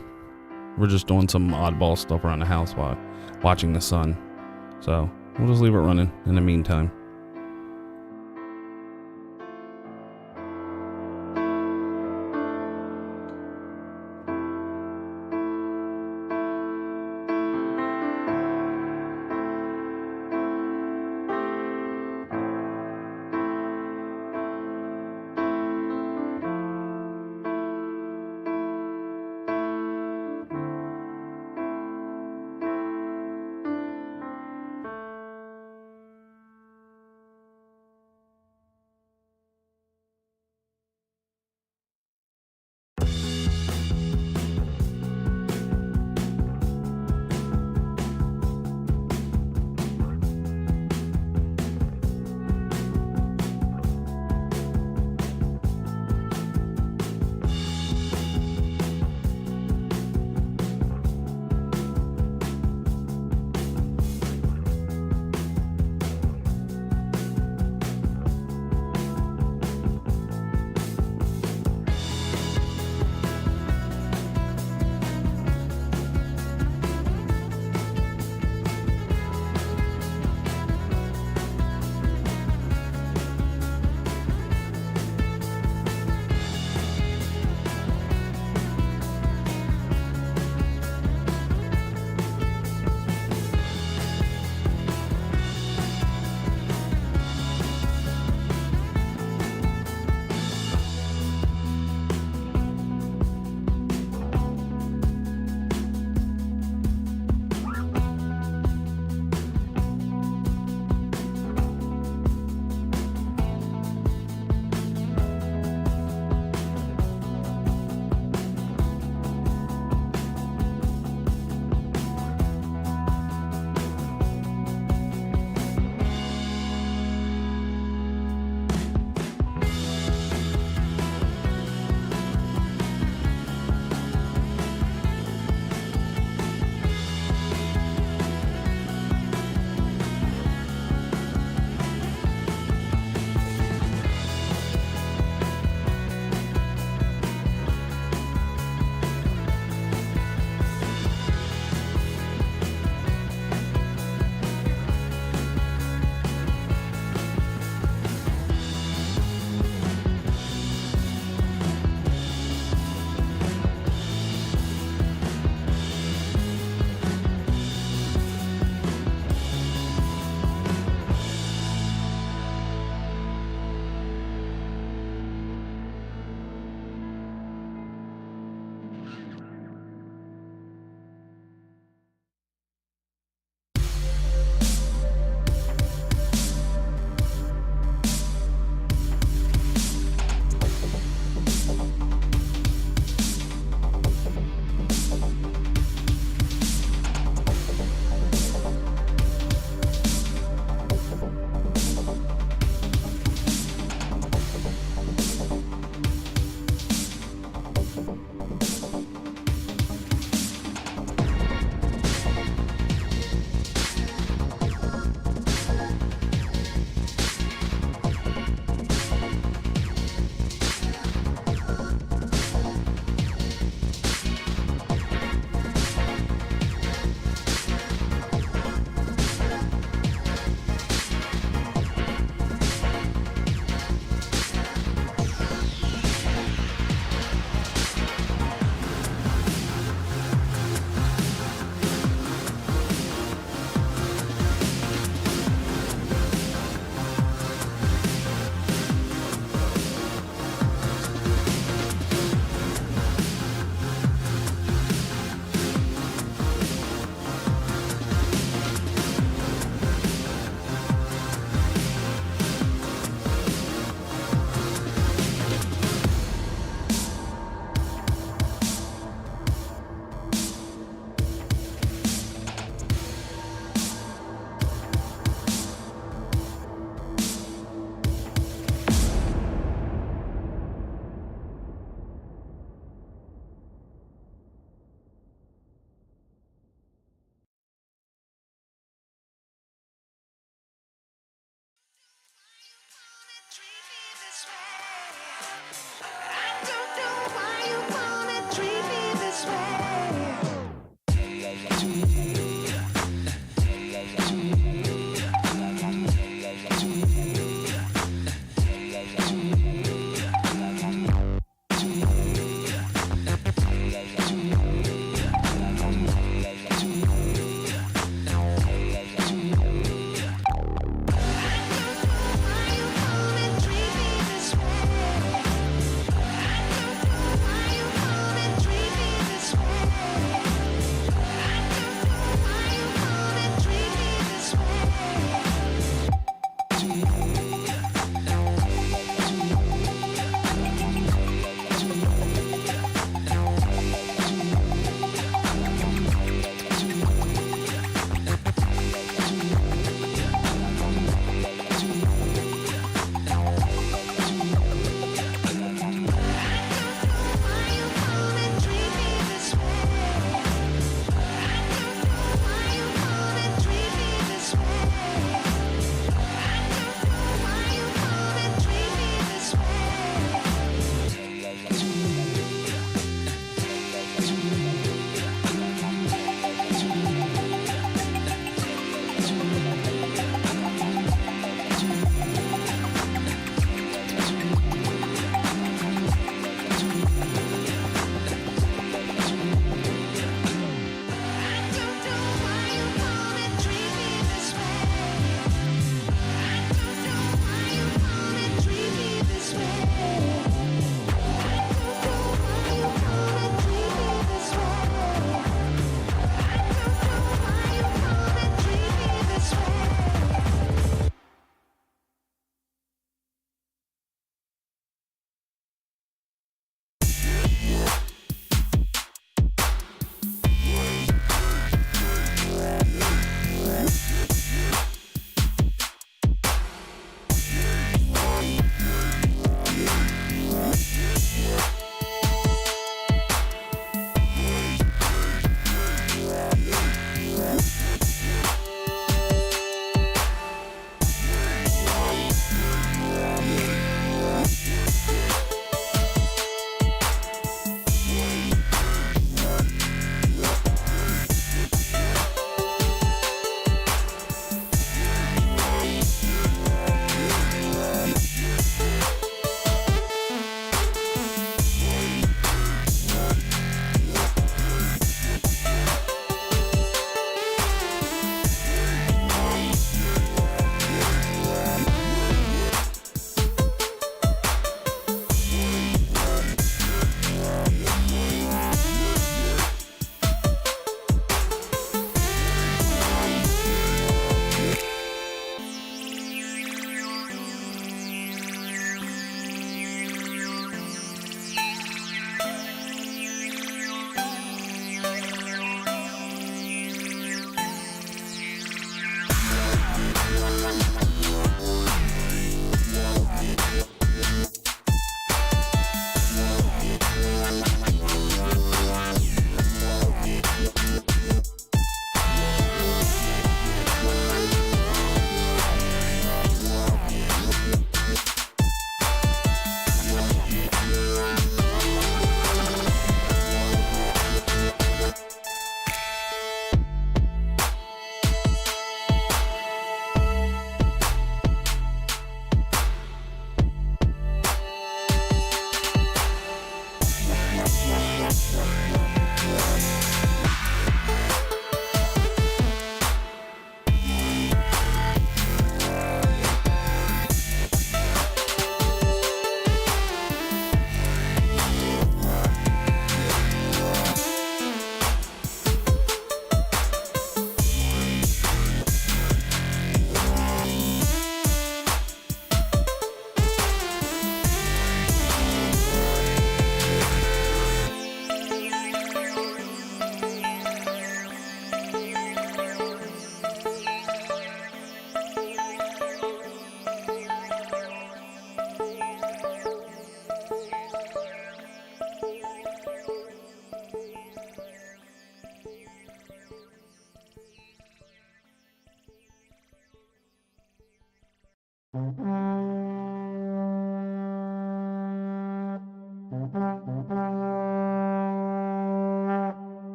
Speaker 1: We're just doing some oddball stuff around the house while watching the sun. So we'll just leave it running in the meantime.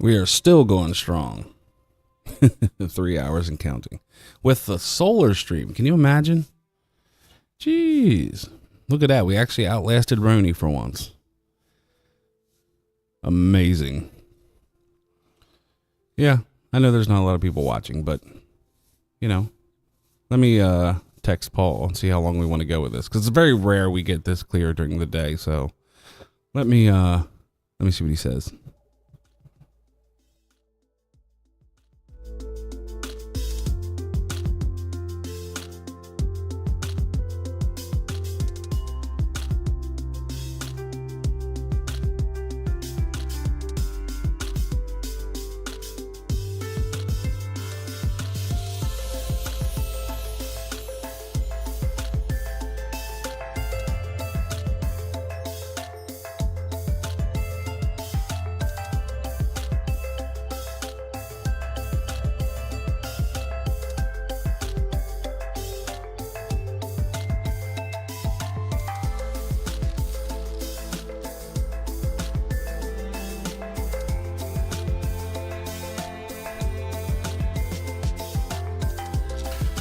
Speaker 1: We are still going strong. 3 hours and counting. With the solar stream. Can you imagine? Jeez. Look at that. We actually outlasted Roni for once. Amazing. Yeah, I know there's not a lot of people watching, but, you know, let me text Paul and see how long we want to go with this, because it's very rare we get this clear during the day. So let me see what he says.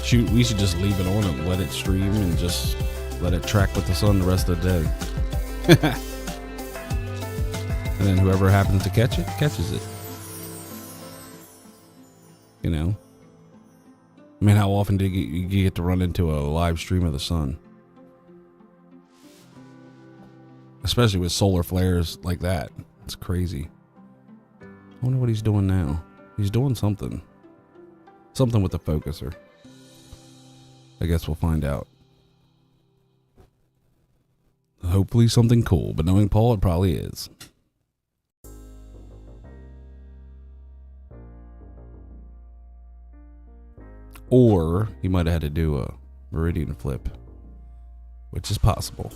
Speaker 1: Shoot, we should just leave it on and let it stream and just let it track with the sun the rest of the day. And then whoever happens to catch it, catches it. You know? I mean, how often do you get to run into a live stream of the sun? Especially with solar flares like that. It's crazy. I wonder what he's doing now. He's doing something. Something with the focuser. I guess we'll find out. Hopefully something cool, but knowing Paul, it probably is. Or he might have had to do a meridian flip, which is possible.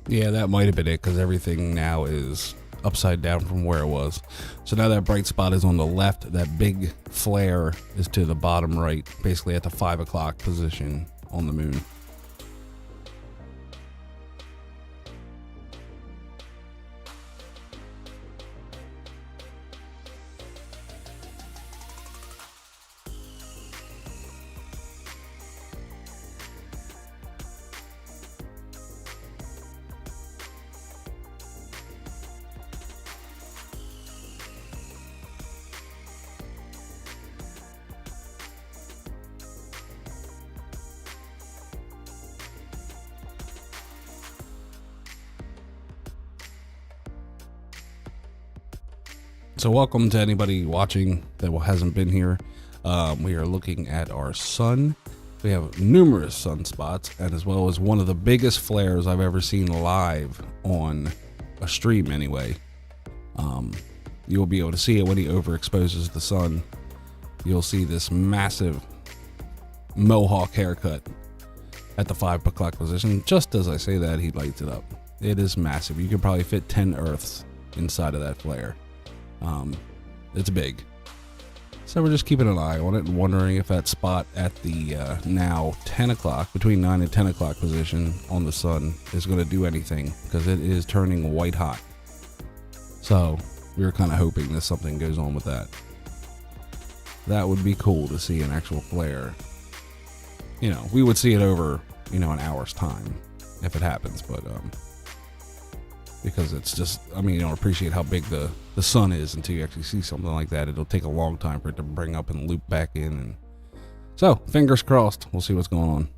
Speaker 1: Yeah, that might have been it, because everything now is upside down from where it was. So now that bright spot is on the left. That big flare is to the bottom right, basically at the 5 o'clock position on the moon. So welcome to anybody watching that hasn't been here. We are looking at our sun. We have numerous sunspots, and as well as one of the biggest flares I've ever seen live on a stream anyway. You'll be able to see it when he overexposes the sun. You'll see this massive mohawk haircut at the 5 o'clock position. Just as I say that, he lights it up. It is massive. You could probably fit 10 Earths inside of that flare. It's big. So we're just keeping an eye on it and wondering if that spot at the now 10 o'clock, between 9 and 10 o'clock position on the sun is going to do anything, because it is turning white hot. So we were kind of hoping that something goes on with that. That would be cool to see an actual flare. You know, we would see it over, you know, an hour's time if it happens, but because it's just, I mean, you don't appreciate how big the sun is until you actually see something like that. It'll take a long time for it to bring up and loop back in. And so, fingers crossed. We'll see what's going on.